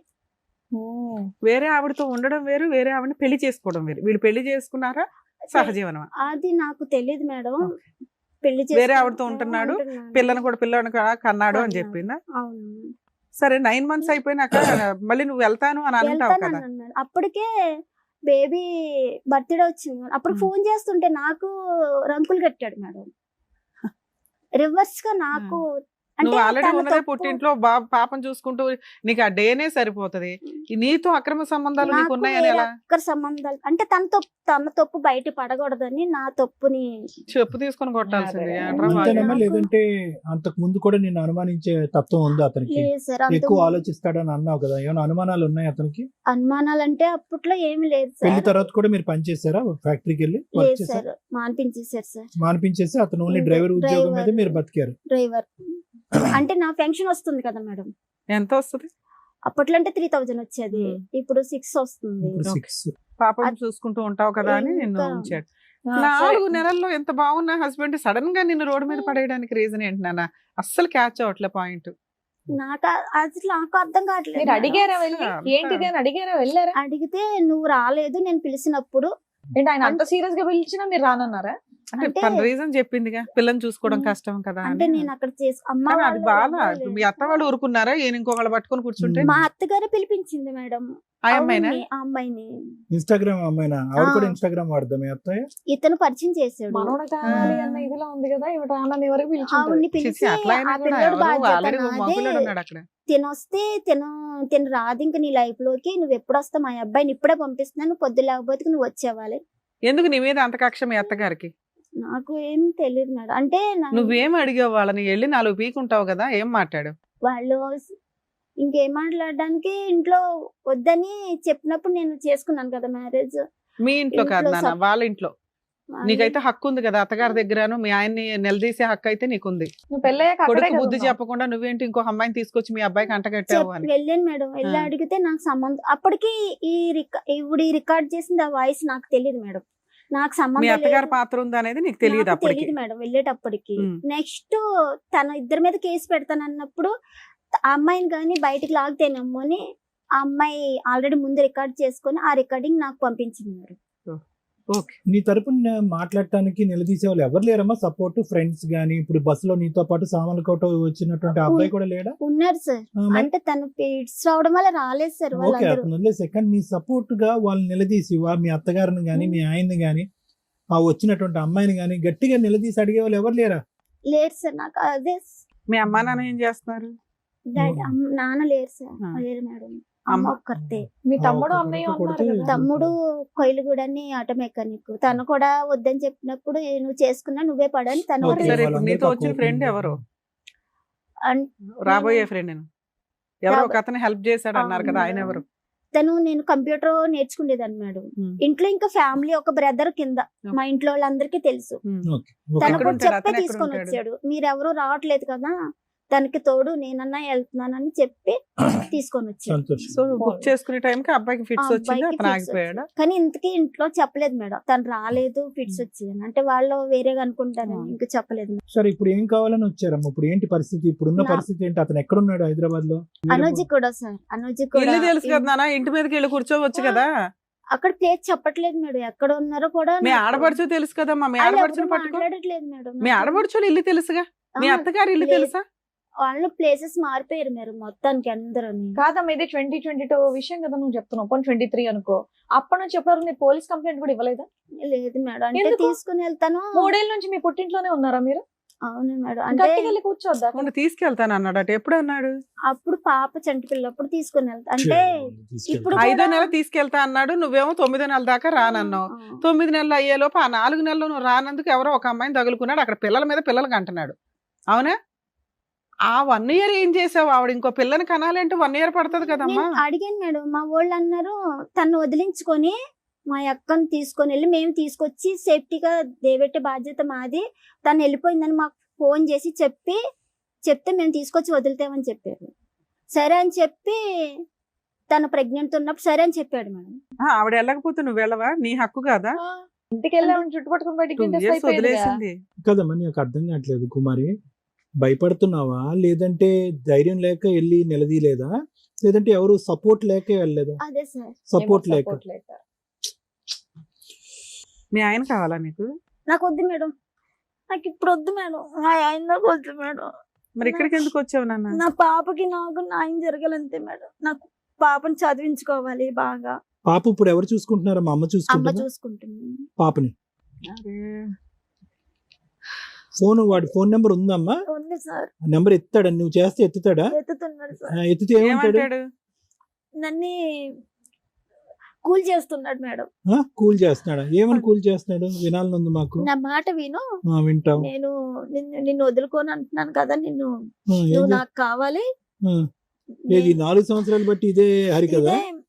Speaker 4: వేరే ఆవిడతో ఉండడం వేరు, వేరే ఆవిడని పెళ్లి చేసుకోవడం వేరు. వీళ్ళు పెళ్లి చేసుకున్నారా? సహజీవనమా?
Speaker 3: అది నాకు తెలియదు మేడం.
Speaker 4: Okay.
Speaker 3: పెళ్లి
Speaker 4: వేరే ఆవిడతో ఉంటున్నాడు, పిల్లని కూడా కన్నాడు అని చెప్పిందా?
Speaker 3: అవును.
Speaker 4: సరే 9 months అయిపోయినాక మళ్ళీ నువ్వు వెళ్తాను అని అంటావు కదా.
Speaker 3: వెళ్తానన్నాను మేడం. అప్పటికే బేబీ బర్త్డే వచ్చింది. అప్పుడు ఫోన్ చేస్తుంటే నాకు రంకులు కట్టాడు మేడం. రివర్స్ గా నాకు
Speaker 4: నువ్వు ఆల్రెడీ
Speaker 3: తన
Speaker 4: ఉన్నదే
Speaker 3: తప్పు.
Speaker 4: పుట్టింట్లో పాపం చూసుకుంటూ నీకు ఆ డేనే సరిపోతది. నీతో అక్రమ సంబంధాలు నీకు
Speaker 3: నాకు
Speaker 4: ఉన్నాయని ఎలా?
Speaker 3: ఒక్కరి సంబంధాలు అంటే తన తప్పు బయట పడకూడదని నా తప్పుని
Speaker 4: చెప్పు తీసుకొని కొట్టాల్సింది.
Speaker 2: అదే.
Speaker 4: ఏంట్రా బాగా?
Speaker 5: అంతేనమ్మా,
Speaker 3: నాకు-
Speaker 5: లేదంటే అంతకు ముందు కూడా నిన్ను అనుమానించే తత్వం ఉంది అతనికి?
Speaker 3: లేదు సార్. అంత
Speaker 5: ఎక్కువ ఆలోచిస్తాడని అన్నావు కదా, ఏమైనా అనుమానాలు ఉన్నాయి అతనికి?
Speaker 3: అనుమానాలంటే అప్పట్లో ఏమి లేదు
Speaker 5: పెళ్లి
Speaker 3: సార్.
Speaker 5: తర్వాత కూడా మీరు పని చేశారా? ఫ్యాక్టరీకి వెళ్ళి వర్క్
Speaker 3: లేదు
Speaker 5: చేశారా?
Speaker 3: Sir, మానిపించేసారు sir.
Speaker 5: మానిపించేసి అతను ఓన్లీ డ్రైవర్ ఉద్యోగం మీద
Speaker 3: డ్రైవర్.
Speaker 5: మీరు బతికారు.
Speaker 3: డ్రైవర్ అంటే నా పెన్షన్ వస్తుంది కదా మేడం.
Speaker 4: ఎంత వస్తుంది?
Speaker 3: అప్పట్లో అంటే 3000 వచ్చేది, ఇప్పుడు 6 వస్తుంది.
Speaker 5: ఇప్పుడు
Speaker 4: Okay.
Speaker 5: 6.
Speaker 4: పాపం చూసుకుంటూ ఉంటావు కదా అని నిన్ను
Speaker 3: ఇంకా-
Speaker 4: ఉంచాడు.
Speaker 2: ఆ,
Speaker 4: 4
Speaker 2: సరే.
Speaker 4: నెలల్లో ఎంత బాగున్నా హస్బెండ్ సడన్ గా నిన్ను రోడ్డు మీద పడేయడానికి రీజన్ ఏంటి నాన్న? అస్సలు క్యాచ్ అవట్లే పాయింట్.
Speaker 3: నాకు అసలు నాకు అర్థం కావట్లేదు
Speaker 2: మీరు
Speaker 3: మేడం.
Speaker 2: అడిగారా వెళ్ళి
Speaker 4: అంతా.
Speaker 2: ఏంటిది అని అడిగారా? వెళ్ళారా?
Speaker 3: అడిగితే నువ్వు రాలేదు నేను పిలిచినప్పుడు.
Speaker 2: ఏంటి ఆయన అంత సీరియస్ గా పిలిచినా మీరు రానన్నారా?
Speaker 4: అంటే
Speaker 3: అంటే-
Speaker 4: తన రీజన్ చెప్పిందిగా, పిల్లని చూసుకోవడం కష్టం కదా
Speaker 3: అంటే
Speaker 4: అని.
Speaker 3: నేను అక్కడ అమ్మ
Speaker 4: కానీ అది
Speaker 3: వాళ్ళు
Speaker 4: బాగా
Speaker 3: ఎవరు
Speaker 4: మీ
Speaker 3: లేరు.
Speaker 4: అత్త వాళ్ళు ఊరుకున్నారా? ఈయన ఇంకొకళ్ళు పట్టుకొని కూర్చుంటే
Speaker 3: మా అత్తగారే పిలిపించింది మేడం.
Speaker 4: ఆ అమ్మాయినా?
Speaker 3: అవును, ఆ అమ్మాయిని
Speaker 5: ఇన్స్టాగ్రామ్ అమ్మాయినా? ఆవిడ కూడా
Speaker 3: ఆ.
Speaker 5: ఇన్స్టాగ్రామ్ వాడదాం మీ అత్తయ్య?
Speaker 3: ఇతను పరిచయం చేశాడు.
Speaker 2: మనోడ కావాలి అన్న ఇదిలో ఉంది కదా, ఇవి రానని వరకు పిలిచి
Speaker 3: ఆవిడ్ని
Speaker 4: చిచి,
Speaker 3: పిలిచి
Speaker 4: అట్లా అయినా
Speaker 3: ఆ
Speaker 4: కూడా
Speaker 3: పిల్లడు
Speaker 4: ఎవరు
Speaker 3: బాధ్యత
Speaker 4: ఆల్రెడీ మగపిల్లడు
Speaker 3: నాదే.
Speaker 4: ఉన్నాడు అక్కడ.
Speaker 3: తినొస్తే తిను రాదు ఇంక నీ లైఫ్ లోకి. నువ్వు ఎప్పుడు వస్తావు? మా అబ్బాయిని ఇప్పుడే పంపిస్తున్నాను, పొద్దు లేకపోతే నువ్వు వచ్చేవాలి.
Speaker 4: ఎందుకు నీ మీద అంత కక్ష మీ అత్తగారికి?
Speaker 3: నాకు ఏం తెలియదు మేడం. అంటే
Speaker 4: నువ్వేం అడిగావు వాళ్ళని? వెళ్ళి 4 పీకుంటావు కదా, ఏం మాట్లాడు?
Speaker 3: వాళ్ళు ఇంకేం మాట్లాడడానికి ఇంట్లో వద్దని చెప్పినప్పుడు నేను చేసుకున్నాను కదా మ్యారేజ్.
Speaker 4: మీ ఇంట్లో కాదు
Speaker 3: ఇంట్లో
Speaker 4: నాన్న, వాళ్ళ ఇంట్లో. నీకైతే హక్కు ఉంది కదా, అత్తగారి దగ్గరను మీ ఆయన్ని నిలదీసే హక్కు అయితే నీకుంది.
Speaker 2: నువ్వు పెళ్ళయ్యాక అక్కడే
Speaker 4: కొడుకు
Speaker 2: కదా
Speaker 4: బుద్ధి
Speaker 2: ఉన్నావు.
Speaker 4: చెప్పకుండా నువ్వేంటి ఇంకో అమ్మాయిని తీసుకొచ్చి మీ అబ్బాయికి అంటగట్టావు అని.
Speaker 3: వెళ్ళాను మేడం. వెళ్ళి అడిగితే నాకు సంబంధం అప్పటికి ఇప్పుడు రికార్డ్ చేసింది ఆ వాయిస్ నాకు తెలియదు మేడం. నాకు
Speaker 4: మీ
Speaker 3: సంబంధం
Speaker 4: అత్తగారి
Speaker 3: లేదు.
Speaker 4: పాత్ర ఉంది అనేది నీకు తెలియదు
Speaker 3: నాకు
Speaker 4: అప్పటికి.
Speaker 3: తెలియదు మేడం వెళ్ళేటప్పటికి.
Speaker 4: ఉమ్.
Speaker 3: నెక్స్ట్ తను ఇద్దరి మీద కేసు పెడతానన్నప్పుడు ఆ అమ్మాయిని కానీ బయటికి లాగితేనేమో అని ఆ అమ్మాయి ఆల్రెడీ ముందు రికార్డ్ చేసుకొని ఆ రికార్డింగ్ నాకు పంపించింది మేడం.
Speaker 4: ఓకే.
Speaker 5: నీ తరపున మాట్లాడటానికి నిలదీసే వాళ్ళు ఎవరు లేరమ్మా? సపోర్ట్ ఫ్రెండ్స్ గానీ, ఇప్పుడు బస్సులో నీతో పాటు సామాన్లు కోట వచ్చినటువంటి ఆ అబ్బాయి కూడా లేడా?
Speaker 3: ఉన్నారు సార్. అంటే తను పీడ్స్ రావడం వల్ల రాలేదు సార్
Speaker 5: ఓకే,
Speaker 3: వాళ్ళందరూ.
Speaker 5: అతను వదిలేసే. కానీ నీ సపోర్ట్ గా వాళ్ళని నిలదీసి మీ అత్తగారిని గానీ మీ ఆయన్ని గానీ ఆ వచ్చినటువంటి అమ్మాయిని గానీ గట్టిగా నిలదీసి అడిగే వాళ్ళు ఎవరు లేరా?
Speaker 3: లేరు సార్. నాకు అదే
Speaker 4: మీ అమ్మా నాన్న ఏం చేస్తున్నారు?
Speaker 3: నాన్న లేరు సార్.
Speaker 4: ఆ.
Speaker 3: లేరు మేడం.
Speaker 4: అమ్మ?
Speaker 3: అమ్మ ఒక్కరితే.
Speaker 2: మీ
Speaker 5: ఆ,
Speaker 2: తమ్ముడు
Speaker 5: ఒక
Speaker 2: అన్నయ్య
Speaker 5: కొడుకు
Speaker 2: ఉన్నారు
Speaker 5: కొడితే-
Speaker 2: కదా?
Speaker 3: తమ్ముడు కొయిలుగూడని ఆటో మెకానిక్. తను కూడా వద్దని చెప్పినప్పుడు నువ్వు చేసుకున్నా నువ్వే పడని తను
Speaker 5: ఓకే,
Speaker 4: సరే, ఇప్పుడు
Speaker 5: వాళ్ళందరూ
Speaker 4: నీతో వచ్చిన
Speaker 5: తక్కువ
Speaker 4: ఫ్రెండ్
Speaker 5: ఉంది.
Speaker 4: ఎవరు?
Speaker 3: అన్-
Speaker 4: రాబోయే ఫ్రెండ్ ఎవరో
Speaker 3: రాబో-
Speaker 4: ఒక అతను హెల్ప్ చేశాడు అన్నారు కదా, ఆయన ఎవరు?
Speaker 3: తను నేను కంప్యూటర్ నేర్చుకునేదాన్ని మేడం.
Speaker 4: ఉమ్.
Speaker 3: ఇంట్లో ఇంకా ఫ్యామిలీ ఒక బ్రదర్ కింద మా ఇంట్లో వాళ్ళందరికీ తెలుసు.
Speaker 5: Okay, okay.
Speaker 3: తను
Speaker 4: ఎక్కడ
Speaker 3: కూడా
Speaker 4: ఉంటాడు?
Speaker 3: చెప్పే
Speaker 4: అతను ఎక్కడ
Speaker 3: తీసుకొని
Speaker 4: ఉంటాడు?
Speaker 3: వచ్చాడు. మీరెవరూ రావట్లేదు కదా, తనకి తోడు నేనన్నా వెళ్తున్నానని చెప్పి తీసుకొని వచ్చాడు.
Speaker 5: సంతోషం.
Speaker 4: సో బుక్ చేసుకునే టైంకి అబ్బాయికి
Speaker 3: ఆ
Speaker 4: ఫిట్స్ వచ్చింది,
Speaker 3: అబ్బాయికి
Speaker 4: అతను
Speaker 3: fits
Speaker 4: ఆగిపోయాడా?
Speaker 3: వచ్చాయి. కానీ ఇంతకీ ఇంట్లో చెప్పలేదు మేడం. తను రాలేదు ఫిట్స్ వచ్చాయని. అంటే వాళ్ళు వేరేగా అనుకుంటారని ఇంకా చెప్పలేదు మేడం.
Speaker 5: సరే, ఇప్పుడు ఏం కావాలని వచ్చారమ్మా? ఇప్పుడు ఏంటి పరిస్థితి? ఇప్పుడున్న
Speaker 3: నా-
Speaker 5: పరిస్థితి ఏంటి? అతను ఎక్కడున్నాడు హైదరాబాద్ లో?
Speaker 3: అనుజి కూడా సార్. అనుజి
Speaker 4: ఇల్లు
Speaker 3: కూడా
Speaker 4: తెలుసు కదా నాన్న, ఇంటి మీదకి వెళ్ళి కూర్చోవచ్చు కదా.
Speaker 3: అక్కడ ప్లేస్ చెప్పట్లేదు మేడం. ఎక్కడ ఉన్నారో కూడా
Speaker 4: మీ
Speaker 3: నాకు-
Speaker 4: ఆడపడుచు తెలుసు కదమ్మా, మీ
Speaker 3: వాళ్ళు
Speaker 4: ఆడపడుచుని
Speaker 3: ఎవరు
Speaker 4: పట్టుకో.
Speaker 3: మాట్లాడట్లేదు మేడం.
Speaker 4: మీ
Speaker 3: నాకు-
Speaker 4: ఆడపడుచులు ఇల్లు తెలుసుగా, మీ
Speaker 3: ఆహా,
Speaker 4: అత్తగారి ఇల్లు
Speaker 3: లేదు.
Speaker 4: తెలుసా?
Speaker 3: వాళ్ళు ప్లేసెస్ మారిపోయారు మేడం మొత్తానికి అందరూ.
Speaker 2: కాదమ్మా, ఇది 2022 విషయం కదా నువ్వు చెప్తున్నావు. 23 అనుకో. అప్పటి నుంచి ఎప్పటివరకు మీరు పోలీస్ కంప్లైంట్ కూడా ఇవ్వలేదా?
Speaker 3: లేదు మేడం. అంటే
Speaker 2: ఎందుకు?
Speaker 3: తీసుకుని వెళ్తాను.
Speaker 2: 3 ఏళ్ళ నుంచి మీ పుట్టింట్లోనే ఉన్నారా మీరు?
Speaker 3: అవును మేడం. అంటే
Speaker 2: గట్టిగా వెళ్ళి కూర్చోద్దా?
Speaker 4: మొన్న తీసుకెళ్తాను అన్నాడు అటు. ఎప్పుడు అన్నాడు?
Speaker 3: అప్పుడు పాప చంటి పిల్లప్పుడు తీసుకుని వెళ్తా. అంటే ఇప్పుడు
Speaker 4: 5వ
Speaker 3: కూడా-
Speaker 4: నెల తీసుకెళ్తా అన్నాడు, నువ్వేమో 9వ నెల దాకా రానన్నావు. 9 నెలలు అయ్యేలోపు ఆ 4 నెలలు నువ్వు రానందుకు ఎవరో ఒక అమ్మాయిని తగులుకున్నాడు. అక్కడ పిల్లల మీద పిల్లలకి అంటున్నాడు. అవునా? ఆ 1 ఇయర్ ఏం చేసావు? ఆవిడ ఇంకో పిల్లని కనాలంటే 1 ఇయర్ పడుతుంది కదమ్మా.
Speaker 3: నేను అడిగాను మేడం. మా వాళ్ళు అన్నారు తను వదిలించుకొని మా అక్కను తీసుకొని వెళ్ళి మేము తీసుకొచ్చి సేఫ్టీగా దేవెట్టే బాధ్యత మాది. తను వెళ్ళిపోయిందని మాకు ఫోన్ చేసి చెప్తే మేము తీసుకొచ్చి వదులుతామని చెప్పారు. సరే అని చెప్పి తను ప్రెగ్నెంట్ ఉన్నప్పుడు సరే అని చెప్పాడు మేడం.
Speaker 4: ఆవిడ వెళ్ళకపోతే నువ్వు వెళ్ళవా? నీ హక్కు కాదా?
Speaker 2: ఇంటికి వెళ్ళామని చుట్టుపట్టుకుని బయటికి
Speaker 4: 2
Speaker 2: గెంటేస్తే
Speaker 4: years
Speaker 2: అయిపోయేదిగా.
Speaker 4: వదిలేసింది.
Speaker 5: కదమ్మా, నాకు అర్థం కావట్లేదు కుమారి. భయపడుతున్నావా, లేదంటే ధైర్యం లేక వెళ్ళి నిలదీయలేదా, లేదంటే ఎవరు సపోర్ట్ లేక వెళ్ళలేదా?
Speaker 3: అదే సార్.
Speaker 5: సపోర్ట్ లేక.
Speaker 2: Support లేక.
Speaker 4: మీ ఆయన కావాలా నీకు?
Speaker 3: నాకు వద్దు మేడం. నాకు ఇప్పుడు వద్దు మేడం. మా ఆయన నాకు వద్దు మేడం.
Speaker 4: మరి ఇక్కడికి ఎందుకు వచ్చావు నాన్న?
Speaker 3: నా పాపకి నాకు న్యాయం జరగాలంతే మేడం. నాకు పాపని చదివించుకోవాలి బాగా.
Speaker 5: పాప ఇప్పుడు ఎవరు చూసుకుంటున్నారా? మా అమ్మ
Speaker 3: అమ్మ
Speaker 5: చూసుకుంటారా
Speaker 3: చూసుకుంటుంది.
Speaker 5: పాపని?
Speaker 4: అరే,
Speaker 5: వాడి ఫోన్ నెంబర్ ఉందమ్మా?
Speaker 3: ఉంది సార్.
Speaker 5: నెంబర్ ఎత్తాడా? నువ్వు చేస్తే ఎత్తుతాడా?
Speaker 3: ఎత్తుతున్నాడు సార్.
Speaker 5: ఎత్తితే ఏమంటాడు?
Speaker 4: ఏమంటాడు?
Speaker 3: నన్ను కూల్ చేస్తున్నాడు మేడం.
Speaker 5: కూల్ చేస్తున్నాడా? ఏమని కూల్ చేస్తున్నాడు? వినాలని ఉంది మాకు.
Speaker 3: నా మాట విను.
Speaker 5: వింటాం.
Speaker 3: నేను నిన్ను వదులుకోని అంటున్నాను కదా.
Speaker 5: ఏం
Speaker 3: నువ్వు నాకు కావాలి.
Speaker 5: ఏది 4 సంవత్సరాలు బట్టి ఇదే హరి కదా?
Speaker 3: ఇదే-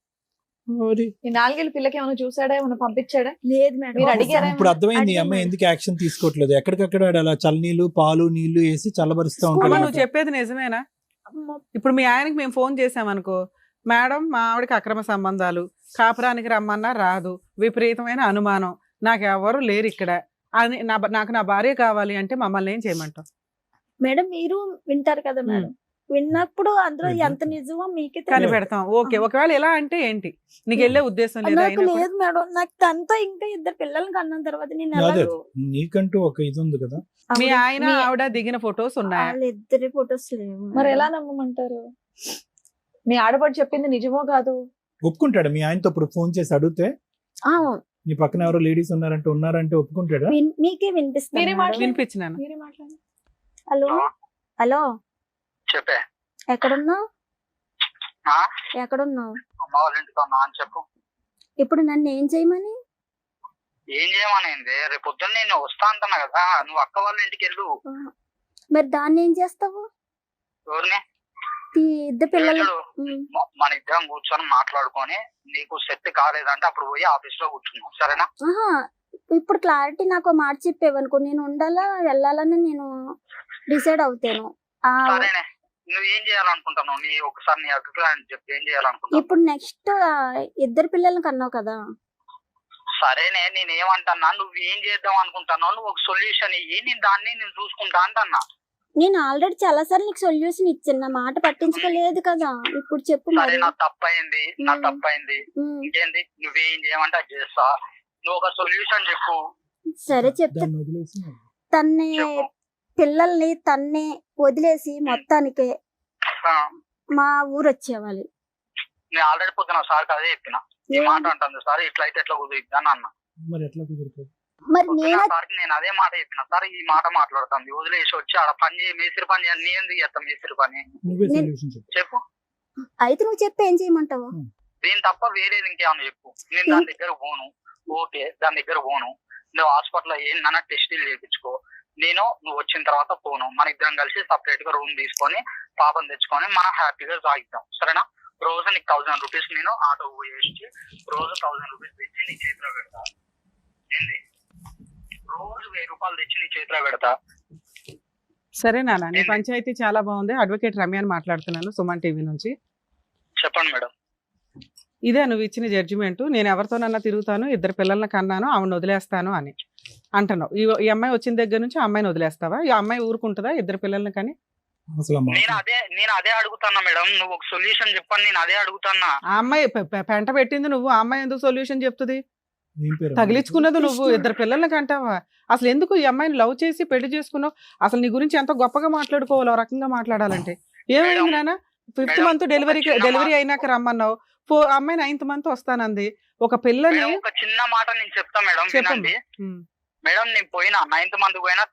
Speaker 5: మరి
Speaker 2: ఈ 4 ఏళ్ళ పిల్లకి ఏమైనా చూసాడా, ఏమైనా పంపించాడా?
Speaker 3: లేదు మేడం.
Speaker 2: మీరు అడిగారా?
Speaker 5: ఇప్పుడు అర్థమైంది ఈ
Speaker 3: అడిగాను
Speaker 5: అమ్మాయి
Speaker 3: మేడం.
Speaker 5: ఎందుకు యాక్షన్ తీసుకోవట్లేదు. ఎక్కడికక్కడ ఆడు అలా చల్లనీళ్ళు పాలు నీళ్లు వేసి చల్లబరుస్తూ
Speaker 4: అమ్మ,
Speaker 5: ఉంటాడు.
Speaker 4: నువ్వు చెప్పేది నిజమేనా?
Speaker 3: అమ్మ,
Speaker 4: ఇప్పుడు మీ ఆయనకి మేము ఫోన్ చేసామనుకో, మేడం మా ఆవిడకి అక్రమ సంబంధాలు, కాపురానికి రమ్మన్నా రాదు, విపరీతమైన అనుమానం, నాకు ఎవరు లేరు ఇక్కడ అని నాకు నా భార్య కావాలి అంటే మమ్మల్ని ఏం చేయమంటావు?
Speaker 3: మేడం మీరు వింటారు కదా మేడం. విన్నప్పుడు అందులో ఎంత నిజమో మీకే తెలియదు.
Speaker 4: కనిపెడతాం. ఓకే, ఒకవేళ ఎలా అంటే ఏంటి? నీకు వెళ్ళే ఉద్దేశం లేదా?
Speaker 3: నాకు
Speaker 4: అయినా కూడా?
Speaker 3: లేదు మేడం. నాకు తనతో ఇంకా 2 పిల్లల్ని కన్న తర్వాత నేను
Speaker 5: అదే
Speaker 3: ఎలాగో
Speaker 5: నీకంటూ ఒక ఇది ఉంది కదా.
Speaker 4: మీ ఆయన ఆవిడ దిగిన ఫొటోస్ ఉన్నాయా?
Speaker 3: వాళ్ళిద్దరి ఫొటోస్ లేవు.
Speaker 2: మరి ఎలా నమ్మమంటారు? మీ ఆడపడి చెప్పింది నిజమో కాదు?
Speaker 5: ఒప్పుకుంటాడు మీ ఆయనతో ఇప్పుడు ఫోన్ చేసి అడిగితే?
Speaker 3: ఆ,
Speaker 5: నీ పక్కన ఎవరో లేడీస్ ఉన్నారంటే ఒప్పుకుంటాడా?
Speaker 3: మీకే వినిపిస్తుంది
Speaker 2: మీరే
Speaker 3: మేడం.
Speaker 2: మాట్లాడండి.
Speaker 4: వినిపించినాను.
Speaker 2: మీరే మాట్లాడండి.
Speaker 3: హలో హలో
Speaker 6: చెప్పే.
Speaker 3: ఎక్కడున్నావు?
Speaker 6: ఆ?
Speaker 3: ఎక్కడున్నావు?
Speaker 6: అమ్మ వాళ్ళ ఇంటికి ఉన్నా అని చెప్పు.
Speaker 3: ఇప్పుడు నన్ను ఏం చేయమని?
Speaker 6: ఏం చేయమనేది? రేపు పొద్దున్న నేను వస్తా అంటున్నా కదా, నువ్వు అక్క వాళ్ళ ఇంటికి వెళ్ళు.
Speaker 3: మరి దాన్ని ఏం చేస్తావు?
Speaker 6: ఎవరిని?
Speaker 3: 2 పిల్లలు.
Speaker 6: చూడు, మన ఇద్దరం కూర్చొని మాట్లాడుకొని నీకు సెట్ కాలేదంటే అప్పుడు పోయి ఆఫీస్ లో కూర్చున్నావు, సరేనా?
Speaker 3: ఆహా, ఇప్పుడు క్లారిటీ నాకు ఒక మాట చెప్పేవనుకో, నేను ఉండాలా వెళ్ళాలని నేను డిసైడ్ అవుతాను.
Speaker 6: సరేనే, నువ్వు ఏం చేయాలనుకుంటున్నావు? ఒకసారి నీ అభిప్రాయం చెప్పి ఏం చేయాలనుకుంటున్నావు?
Speaker 3: ఇప్పుడు నెక్స్ట్ 2 పిల్లల్ని కన్నావు కదా.
Speaker 6: సరేనే నేను ఏమంటున్నా, నువ్వు ఏం చేద్దాం అనుకుంటున్నావు, నువ్వు ఒక సొల్యూషన్ ఇయ్యి, నేను చూసుకుంటా అంటన్నా.
Speaker 3: నేను ఆల్రెడీ చాలా సార్లు నీకు సొల్యూషన్ ఇచ్చాను, నా మాట పట్టించుకోలేదు కదా, ఇప్పుడు చెప్పు
Speaker 6: సరే
Speaker 3: మరి.
Speaker 6: నా తప్పైంది ఇంకేంది, నువ్వేం చేయమంటే అది చేస్తా, నువ్వు ఒక సొల్యూషన్ చెప్పు.
Speaker 3: సరే చెప్తా.
Speaker 5: దాన్ని వదిలేసి
Speaker 3: తన్నే
Speaker 6: చెప్పు.
Speaker 3: పిల్లల్ని తన్నే వదిలేసి మొత్తానికే
Speaker 6: ఆ,
Speaker 3: మా ఊరు వచ్చేవాలి.
Speaker 6: నేను ఆల్రెడీ పొద్దున సార్ అదే చెప్పిన, ఈ మాట అంటుంది సార్, ఇట్లా అయితే ఎట్లా కుదురుద్ది అని అన్న.
Speaker 5: మరి ఎట్లా కుదురుతుంది?
Speaker 3: మరి
Speaker 6: పొద్దున
Speaker 3: నేనే
Speaker 6: సార్కి నేను అదే మాట చెప్పిన, సార్ ఈ మాట మాట్లాడుతుంది, వదిలేసి వచ్చి ఆడ పని చేయి, మేస్త్రి పని చేయాలి, నేను ఎందుకు చేస్తాం మేస్త్రి పని,
Speaker 5: నువ్వే సొల్యూషన్ చెప్పు.
Speaker 6: చెప్పు.
Speaker 3: అయితే నువ్వు చెప్పి ఏం చేయమంటావు?
Speaker 6: దీని తప్ప వేరేది ఇంకేమన్నా చెప్పు. నేను దాని దగ్గర పోను, ఓకే దాని దగ్గర పోను, నువ్వు హాస్పిటల్లో ఏందన్నా టెస్టులు చేయించుకో, నువ్వు వచ్చిన తర్వాత పోను, మన ఇద్దరం కలిసి సపరేట్ గా రూమ్ తీసుకొని పాపం తెచ్చుకొని మనం హ్యాపీగా సాగిద్దాం, సరేనా? రోజు నీకు 1000 రూపీస్ నేను ఆటో వేసి రోజు 1000 రూపీస్ తెచ్చి నీ చేతిలో పెడతా, ఏంది రోజు 1000 రూపాయలు తెచ్చి నీ చేతిలో పెడతా.
Speaker 4: సరే నాన్న, నీ పంచాయతీ చాలా బాగుంది. అడ్వకేట్ రమ్యాని మాట్లాడుతున్నాను, సుమన్ టీవీ నుంచి.
Speaker 6: చెప్పండి మేడం.
Speaker 4: ఇదే నువ్వు ఇచ్చిన జడ్జిమెంట్. నేను ఎవరితోనన్నా తిరుగుతాను, 2 పిల్లల్ని కన్నాను, ఆవిడని వదిలేస్తాను అని అంటున్నావు. ఈ అమ్మాయి వచ్చిన దగ్గర నుంచి ఆ అమ్మాయిని వదిలేస్తావా? ఈ అమ్మాయి ఊరుకుంటుందా 2 పిల్లల్ని కానీ?
Speaker 5: అసలు అమ్మా,
Speaker 6: నేను అదే అడుగుతున్నా మేడం, నువ్వు ఒక సొల్యూషన్ చెప్పని నేను అదే అడుగుతున్నా.
Speaker 4: ఆ అమ్మాయి పెంట పెట్టింది నువ్వు, ఆ అమ్మాయి ఎందుకు సొల్యూషన్ చెప్తుంది?
Speaker 5: ఏం పేరు?
Speaker 4: తగిలించుకున్నది నువ్వు, 2 పిల్లల్ని కంటావా? అసలు ఎందుకు ఈ అమ్మాయిని లవ్ చేసి పెళ్లి చేసుకున్నావు? అసలు నీ గురించి ఎంత గొప్పగా మాట్లాడుకోవాలి, ఆ రకంగా మాట్లాడాలంటే. ఏమైంది నాన్న? 5th మంత్ డెలివరీ అయినాక రమ్మన్నావు, అమ్మాయి 9th మంత్ వస్తానంది. ఒక పిల్లని
Speaker 6: మేడం, ఒక చిన్న మాట నేను చెప్తా మేడం,
Speaker 4: చెప్పండి.
Speaker 6: వినండి మేడం. నేను పోయినా 9th మంత్ పోయినా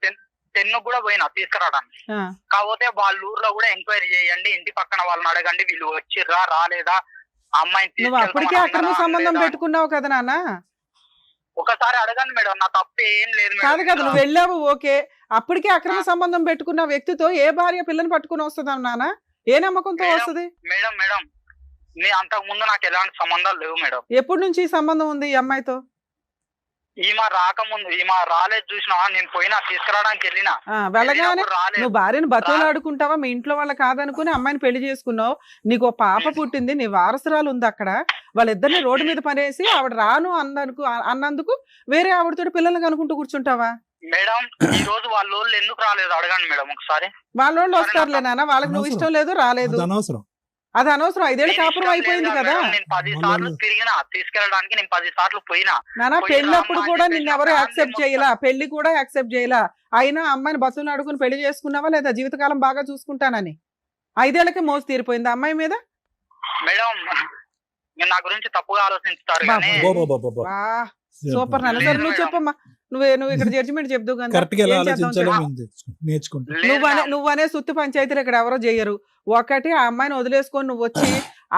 Speaker 6: 10 కూడా పోయినా తీసుకురావడానికి. కాకపోతే వాళ్ళ ఊర్లో కూడా ఎంక్వైరీ చేయండి, ఇంటి పక్కన వాళ్ళని అడగండి, వీళ్ళు వచ్చిర్రా రాలేదా, అమ్మాయిని
Speaker 4: నువ్వు అప్పటికే అక్రమ సంబంధం పెట్టుకున్నావు కదా నాన్న.
Speaker 6: ఒకసారి అడగండి మేడం, నా తప్పు ఏం లేదు
Speaker 4: కాదు కదా,
Speaker 6: మేడం.
Speaker 4: నువ్వు వెళ్ళావు ఓకే, అప్పటికే అక్రమ సంబంధం పెట్టుకున్న వ్యక్తితో ఏ భార్య పిల్లని పట్టుకుని వస్తుందా నాన్న? ఏ నమ్మకంతో వస్తుంది?
Speaker 6: మేడం నేను అంతకు ముందు నాకు ఎలాంటి సంబంధాలు లేవు మేడం.
Speaker 4: ఎప్పటి నుంచి ఈ సంబంధం ఉంది ఈ అమ్మాయితో?
Speaker 6: ఈమె రాకముందు, ఈమె రాలేదు చూసినా, నేను పోయినా తీసుకురావడానికి వెళ్ళినా,
Speaker 4: వెళ్ళగానే
Speaker 6: రాలేదు.
Speaker 4: నువ్వు భార్యను బతులాడుకుంటావా? మీ ఇంట్లో వాళ్ళ కాదనుకుని అమ్మాయిని పెళ్లి చేసుకున్నావు, నీకు ఓ పాప పుట్టింది, నీ వారసురాలు ఉంది అక్కడ, వాళ్ళిద్దరిని రోడ్డు మీద పడేసి ఆవిడ రాను అన్నందుకు వేరే ఆవిడతో పిల్లల్ని కనుకుంటూ కూర్చుంటావా?
Speaker 6: మేడం ఈ రోజు వాళ్ళ వాళ్ళు ఎందుకు రాలేదు అడగండి మేడం ఒకసారి.
Speaker 4: వాళ్ళోళ్ళు వస్తారులే నాన్న, వాళ్ళకి నువ్వు ఇష్టం లేదు రాలేదు,
Speaker 5: అది అనవసరం.
Speaker 4: అది అనవసరం. 5 ఏళ్ళు
Speaker 6: నేను
Speaker 4: కాపురం
Speaker 6: ఇష్టం
Speaker 4: అయిపోయింది
Speaker 6: లేదా
Speaker 4: కదా
Speaker 6: మేడం, నేను 10 సార్లు తిరిగినా, తీసుకెళ్ళడానికి నేను 10 సార్లు పోయినా.
Speaker 4: నాన్న
Speaker 6: పోయి
Speaker 4: పెళ్ళప్పుడు
Speaker 6: రమ్మని
Speaker 4: కూడా
Speaker 6: చెప్పేసి
Speaker 4: నిన్ను ఎవరు
Speaker 6: నా
Speaker 4: యాక్సెప్ట్
Speaker 6: ఫ్యామిలీ
Speaker 4: చేయలా, పెళ్లి కూడా యాక్సెప్ట్ చేయలా, అయినా అమ్మాయిని బస్సులు అడుగుని పెళ్లి చేసుకున్నావా లేదా? జీవితకాలం బాగా చూసుకుంటానని 5 ఏళ్ళకే మోసు తీరిపోయింది అమ్మాయి మీద.
Speaker 6: మేడం మీరు నా గురించి తప్పుగా ఆలోచించుతారు కానీ
Speaker 4: సూపర్ నాన్న. సరే నువ్వు చెప్పమ్మా, నువ్వు ఇక్కడ జడ్జిమెంట్ చెప్దు
Speaker 5: కరెక్ట్ గా ఎలా ఆలోచించాలో నేర్చుకుంటా.
Speaker 4: నువ్వనే సుత్తి పంచాయతీలు ఇక్కడ ఎవరో చేయరు. ఒకటి ఆ అమ్మాయిని వదిలేసుకొని నువ్వు వచ్చి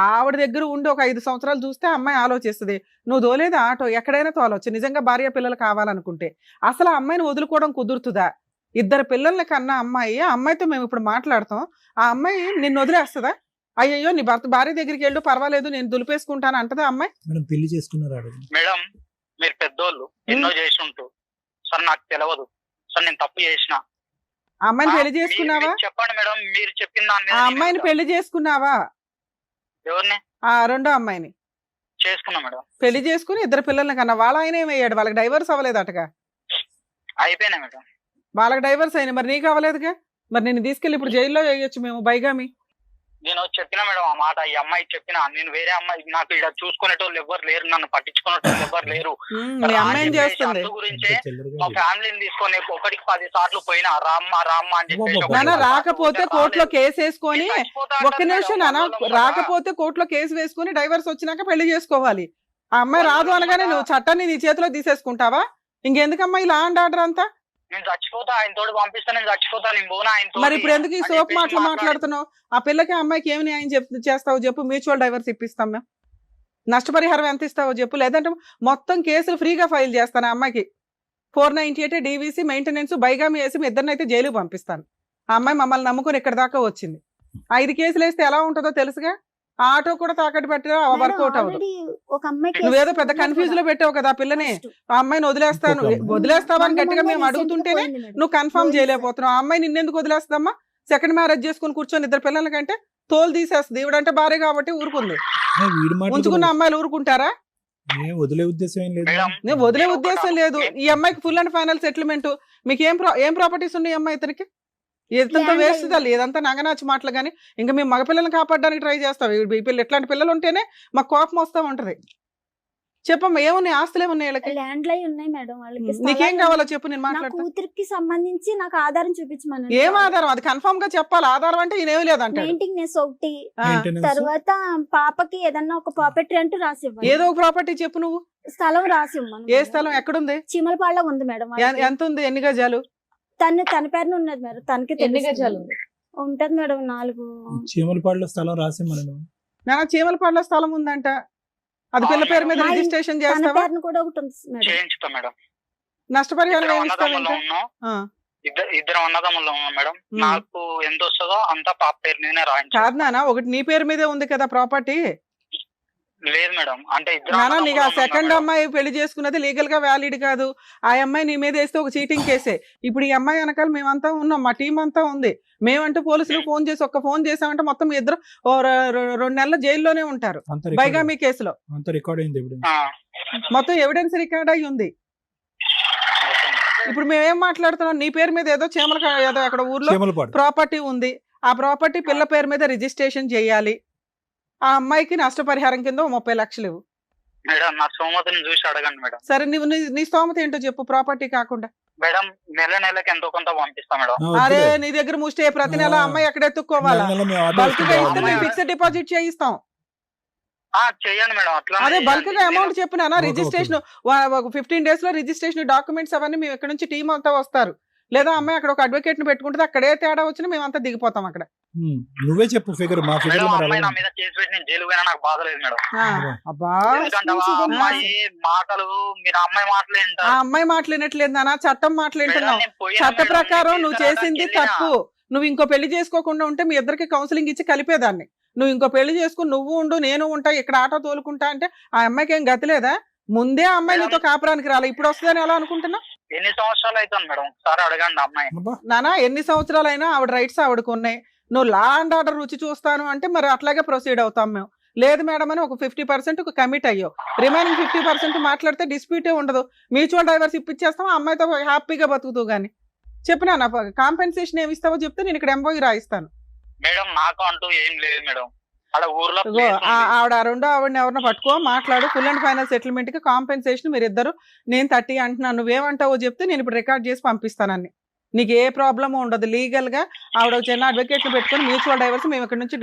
Speaker 4: ఆవిడ దగ్గర ఉండి ఒక 5 సంవత్సరాలు చూస్తే అమ్మాయి ఆలోచిస్తుంది. నువ్వు తోలేదు ఆటో, ఎక్కడైనా తోలవచ్చు నిజంగా భార్య పిల్లలు కావాలనుకుంటే. అసలు ఆ అమ్మాయిని వదులుకోవడం కుదురుతుందా? 2 పిల్లల్ని కన్నా అమ్మాయి, ఆ అమ్మాయితో మేము ఇప్పుడు మాట్లాడతాం, ఆ అమ్మాయి నిన్ను వదిలేస్తుందా? అయ్యయ్యో నీ భార్య దగ్గరికి వెళ్ళు పర్వాలేదు నేను దులిపేసుకుంటాను అంటదా అమ్మాయి?
Speaker 5: మేడం పెళ్లి చేసుకున్నారు
Speaker 6: మేడం, మీరు పెద్దోళ్ళు ఎన్నో చేసి ఉంటూ సార్ నాకు తెలియదు సార్, నేను తప్పు చేసిన.
Speaker 4: ఆ అమ్మాయిని పెళ్లి చేసుకున్నావా?
Speaker 6: చెప్పండి మేడం, మీరు చెప్పిన దాని
Speaker 4: ఆ అమ్మాయిని పెళ్లి చేసుకున్నావా?
Speaker 6: ఎవరిని?
Speaker 4: ఆ రెండో అమ్మాయిని
Speaker 6: చేసుకున్నా మేడం.
Speaker 4: పెళ్లి చేసుకుని 2 పిల్లల్ని కన్నా. వాళ్ళ ఆయన ఏమయ్యాడు? వాళ్ళకి డైవర్స్ అవ్వలేదటగా?
Speaker 6: అయిపోయినా మేడం.
Speaker 4: వాళ్ళకి డైవర్స్ అయినా, మరి నీకు అవ్వలేదుగా? మరి నేను తీసుకెళ్ళి ఇప్పుడు జైల్లో వేయొచ్చు మేము బైగామి.
Speaker 6: నేను చెప్పిన మేడం ఆ మాట, ఈ అమ్మాయి చెప్పిన, నేను వేరే అమ్మాయి నాకు ఇక్కడ చూసుకునేటోళ్ళు ఎవరు లేరు, నన్ను పట్టించుకునేటోళ్ళు ఎవరు లేరు.
Speaker 4: మీ అమ్మాయి ఏం చేస్తుంది?
Speaker 6: గురించే మా ఫ్యామిలీని తీసుకొని 1కి 10 సార్లు పోయినా రామ్మ అని చెప్పేసి.
Speaker 4: నాన్న రాకపోతే కోర్టులో కేసు వేసుకొని, ఒక్క నిమిషం నాన్న, రాకపోతే కోర్టులో కేసు వేసుకొని డైవర్స్ వచ్చినాక పెళ్లి చేసుకోవాలి. ఆ అమ్మాయి రాదు అనగానే నువ్వు చట్టాన్ని నీ చేతిలో తీసేసుకుంటావా? ఇంకెందుకమ్మా ఈ లా అండ్ ఆర్డర్ అంతా?
Speaker 6: నేను చచ్చిపోతా, ఆయన తోడు పంపిస్తా, నేను చచ్చిపోతా, నేను పోనా ఆయన.
Speaker 4: మరి ఇప్పుడు ఎందుకు ఈ సోప్ మాటలు మాట్లాడుతున్నావు? ఆ పిల్లకి అమ్మాయికి ఏమి న్యాయం చేస్తావు చెప్పు? మ్యూచువల్ డైవర్స్ ఇప్పిస్తాం మేము, నష్టపరిహారం ఎంత ఇస్తావో చెప్పు, లేదంటే మొత్తం కేసులు ఫ్రీగా ఫైల్ చేస్తాను. ఆ అమ్మాయికి 498 DVC మెయింటెనెన్స్ బైగామి వేసి మీ ఇద్దరినైతే జైలుకి పంపిస్తాను. ఆ అమ్మాయి మమ్మల్ని నమ్ముకొని ఇక్కడ దాకా వచ్చింది. 5 కేసులు వేస్తే ఎలా ఉంటుందో తెలుసుగా? ఆటో కూడా తాకట్టు పెట్టినా వర్కౌట్ అవ్వదు.
Speaker 3: ఒక అమ్మాయికి
Speaker 4: నువ్వేదో పెద్ద కన్ఫ్యూజ్ లో పెట్టావు కదా ఆ పిల్లని. ఆ అమ్మాయిని వదిలేస్తావా అని గట్టిగా మేము అడుగుతుంటేనే నువ్వు కన్ఫర్మ్ చేయలేకపోతున్నావు. ఆ అమ్మాయి నిన్నెందుకు వదిలేస్తామా? సెకండ్ మ్యారేజ్ చేసుకుని కూర్చొని 2 పిల్లల కంటే తోలు తీసేస్తుంది. ఈవిడంటే భార్య కాబట్టి ఊరుకుంది. ఉంచుకున్న అమ్మాయిలు ఊరుకుంటారా?
Speaker 5: ఏం వదిలే ఉద్దేశం ఏం లేదు
Speaker 6: మేడం
Speaker 4: నేను వదిలే
Speaker 6: నేను
Speaker 4: ఉద్దేశం
Speaker 6: ఒకటి
Speaker 4: లేదు.
Speaker 6: అను-
Speaker 4: ఈ అమ్మాయికి ఫుల్ అండ్ ఫైనల్ సెటిల్మెంట్. మీకు ఏం ప్రాపర్టీస్ ఉన్నాయి ఈ అమ్మాయి ఇతనికి? ఇదంతా
Speaker 3: Land
Speaker 4: వేస్ట్
Speaker 3: అయ్యింది.
Speaker 4: ఇదంతా నగనాచి మాటలు. కానీ ఇంకా మేము మగపిల్లల్ని కాపాడడానికి ట్రై చేస్తాం. ఈ పిల్లలు ఇట్లాంటి పిల్లలు ఉంటేనే మాకు కోపం వస్తూ ఉంటది. చెప్పమ్మా, ఏమున్నాయి ఆస్తులు ఏమున్నాయి వీళ్ళకి?
Speaker 3: ల్యాండ్ లై ఉన్నాయి మేడం వాళ్ళకి.
Speaker 4: నీకేం
Speaker 3: స్థలాలు
Speaker 4: కావాలో
Speaker 3: ఉన్నాయి.
Speaker 4: చెప్పు, నేను
Speaker 3: నా
Speaker 4: మాట్లాడతా.
Speaker 3: కూతురికి సంబంధించి నాకు ఆధారం చూపించమని.
Speaker 4: ఏం ఆధారం? అది కన్ఫర్మ్ గా చెప్పాలి. ఆధారం అంటే ఈయనేమి లేదంటే
Speaker 3: మెయింటెనెన్స్ ఒకటి,
Speaker 5: మెయింటెనెన్స్
Speaker 3: తర్వాత పాపకి ఏదన్నా ఒక ప్రాపర్టీ అంటూ రాసి ఇవ్వాలి.
Speaker 4: ఏదో ఒక ప్రాపర్టీ చెప్పు నువ్వు.
Speaker 3: స్థలం రాసి ఇవ్వమను
Speaker 4: ఏ
Speaker 3: మేడం.
Speaker 4: స్థలం ఎక్కడుంది?
Speaker 3: చీమలపాడులో ఉంది మేడం వాళ్ళకి.
Speaker 4: ఎంత ఉంది? ఎన్ని గజాలు?
Speaker 3: తన పేరున ఉన్నది మేడం. తనకి
Speaker 2: ఎన్ని
Speaker 3: తెలుస్తుంది.
Speaker 2: గజాలు ఉంది?
Speaker 3: ఉంటది మేడం 4.
Speaker 5: చీమలపాడులో స్థలం రాసి మనం
Speaker 4: నా చీమలపాడులో స్థలం ఉందంట. అది పిల్ల పేరు మీద
Speaker 3: మా ఇన్-
Speaker 4: రిజిస్ట్రేషన్
Speaker 3: తన
Speaker 4: చేస్తావా?
Speaker 3: పేరున కూడా ఒకటి ఉంది మేడం.
Speaker 6: చేయించుతా మేడం.
Speaker 4: నష్టపరిహారం
Speaker 6: ఇద్దరం
Speaker 4: ఏమి ఇస్తావు
Speaker 6: అన్నదమ్ములు
Speaker 4: ఇంకా?
Speaker 6: ఉన్నాం.
Speaker 4: ఆ,
Speaker 6: ఇద్దరం అన్నదమ్ములు ఉన్నాం మేడం.
Speaker 4: ఉమ్.
Speaker 6: నాకు ఎంత వస్తుందో అంతా పాప పేరు మీదనే రాయించు.
Speaker 4: కాదు నాన్న, ఒకటి నీ పేరు మీదే ఉంది కదా ప్రాపర్టీ.
Speaker 6: లేదు మేడం, అంటే ఇద్దరు
Speaker 4: నానా, నీకు ఆ
Speaker 6: అన్నదమ్ములు ఉన్నాం
Speaker 4: సెకండ్
Speaker 6: మేడం.
Speaker 4: అమ్మాయి పెళ్లి చేసుకున్నది లీగల్ గా వ్యాలిడ్ కాదు. ఆ అమ్మాయి నీ మీద వేస్తే ఒక చీటింగ్ కేసే. ఇప్పుడు ఈ అమ్మాయి వెనకాల మేమంతా ఉన్నాం, మా టీం అంతా ఉంది. మేమంటూ పోలీసులు ఫోన్ చేసి ఫోన్ చేసామంటే మొత్తం మీ ఇద్దరు 2 నెలల జైల్లోనే ఉంటారు
Speaker 5: అంత
Speaker 4: బైగామీ కేసులో.
Speaker 5: అంత రికార్డ్ అయింది ఇప్పుడు.
Speaker 6: ఆ,
Speaker 4: మొత్తం ఎవిడెన్స్ రికార్డ్ అయి ఉంది. ఇప్పుడు మేమేం మాట్లాడుతున్నాం? నీ పేరు మీద ఏదో ఏదో అక్కడ ఊర్లో
Speaker 5: చీమలపాడు
Speaker 4: ప్రాపర్టీ ఉంది. ఆ ప్రాపర్టీ పిల్ల పేరు మీద రిజిస్ట్రేషన్ చేయాలి. ఆ అమ్మాయికి నష్టపరిహారం కింద ఓ 30 లక్షలు ఇవ్వు.
Speaker 6: మేడం నా సోమతిని చూసి అడగండి మేడం.
Speaker 4: సరే, నువ్వు నీ స్తోమత ఏంటో చెప్పు, ప్రాపర్టీ కాకుండా.
Speaker 6: మేడం నెలకి ఎంతో కొంత పంపిస్తా మేడం.
Speaker 4: అరే, నీ దగ్గర ముష్టి ప్రతి నెల అమ్మాయి ఎక్కడ ఎత్తుక్కోవాలా? బల్క్ గా ఇస్తే మేము ఫిక్స్డ్ డిపాజిట్ చేయిస్తాం.
Speaker 6: చేయండి మేడం. అట్లా
Speaker 4: అదే బల్క్ గా అమౌంట్ చెప్పినా
Speaker 5: ఓకే,
Speaker 4: రిజిస్ట్రేషన్ 15 days లో రిజిస్ట్రేషన్ డాక్యుమెంట్స్ అవన్నీ మేము ఇక్కడ నుంచి టీం అంతా వస్తారు. లేదా అమ్మాయి అక్కడ ఒక అడ్వకేట్ ని పెట్టుకుంటే అక్కడే తేడా వచ్చినా మేమంతా దిగిపోతాం అక్కడ.
Speaker 5: నువ్వే చెప్పు ఫిగర్. మా ఫిగర్
Speaker 6: మేడం అమ్మాయి నా మీద కేసు పెట్టి నేను జైలు పోయినా నాకు బాధ లేదు మేడం.
Speaker 4: అబ్బా,
Speaker 6: ఎందుకంటే ఆ అమ్మాయి మాటలు మీరు అమ్మాయి మాటలు
Speaker 4: ఆ
Speaker 6: వింటారు.
Speaker 4: అమ్మాయి మాట్లాడినట్లేదు నాన్న, చట్టం మాట్లాడుతున్నావు.
Speaker 6: మేడం, నేను పోయినా
Speaker 4: చట్ట
Speaker 6: మేడం,
Speaker 4: ప్రకారం
Speaker 6: నేను
Speaker 4: నువ్వు
Speaker 6: తీసుకురావడానికి
Speaker 4: చేసింది
Speaker 6: వెళ్ళినా.
Speaker 4: తప్పు. నువ్వు ఇంకో పెళ్లి చేసుకోకుండా ఉంటే మీ ఇద్దరికి కౌన్సిలింగ్ ఇచ్చి కలిపేదాన్ని. నువ్వు ఇంకో పెళ్లి చేసుకుని నువ్వు ఉండు నేను ఉంటా ఇక్కడ ఆటో తోలుకుంటా అంటే ఆ అమ్మాయికి ఏం గతి లేదా? ముందే ఆ అమ్మాయి నీతో కాపురానికి రాలి, ఇప్పుడు వస్తుందని ఎలా అనుకుంటున్నా?
Speaker 6: ఎన్ని సంవత్సరాలు అవుతుంది మేడం? ఒకసారి అడగండి అమ్మాయి.
Speaker 4: నానా, ఎన్ని సంవత్సరాలైనా ఆవిడ రైట్స్ ఆవిడకు ఉన్నాయి. నువ్వు లా అండ్ ఆర్డర్ రుచి చూస్తాను అంటే మరి అట్లాగే ప్రొసీడ్ అవుతాం మేము. లేదు మేడం అని ఒక 50% కమిట్ అయ్యో, రిమైనింగ్ 50% మాట్లాడితే డిస్ప్యూటే ఉండదు. మ్యూచువల్ డైవర్స్ ఇప్పించేస్తాం, ఆ అమ్మాయితో హ్యాపీగా బతుకుతూ గానీ. చెప్పినా నా కాంపెన్సేషన్ ఏమి ఇస్తావో చెప్తే నేను ఇక్కడ ఎంబోయి రాయిస్తాను.
Speaker 6: మేడం నాకు అంటూ ఏం లేదు మేడం. అక్కడ ఊర్లో
Speaker 4: ఇగో,
Speaker 6: place ఉంది.
Speaker 4: ఆవిడ రెండో ఆవిడని ఎవరినో పట్టుకో, మాట్లాడు. ఫుల్ అండ్ ఫైనల్ సెటిల్మెంట్ కి కాంపెన్సేషన్ మీరిద్దరు. నేను 30 అంటున్నాను, నువ్వేమంటావో చెప్తే నేను ఇప్పుడు రికార్డ్ చేసి పంపిస్తానని. నీకు ఏ ప్రాబ్లమ్ ఉండదు. లీగల్ గా ఆవిడ ఒక చిన్న అడ్వకేట్ ని పెట్టుకుని మ్యూచువల్ డైవర్స్ మేము ఇక్కడ నుంచి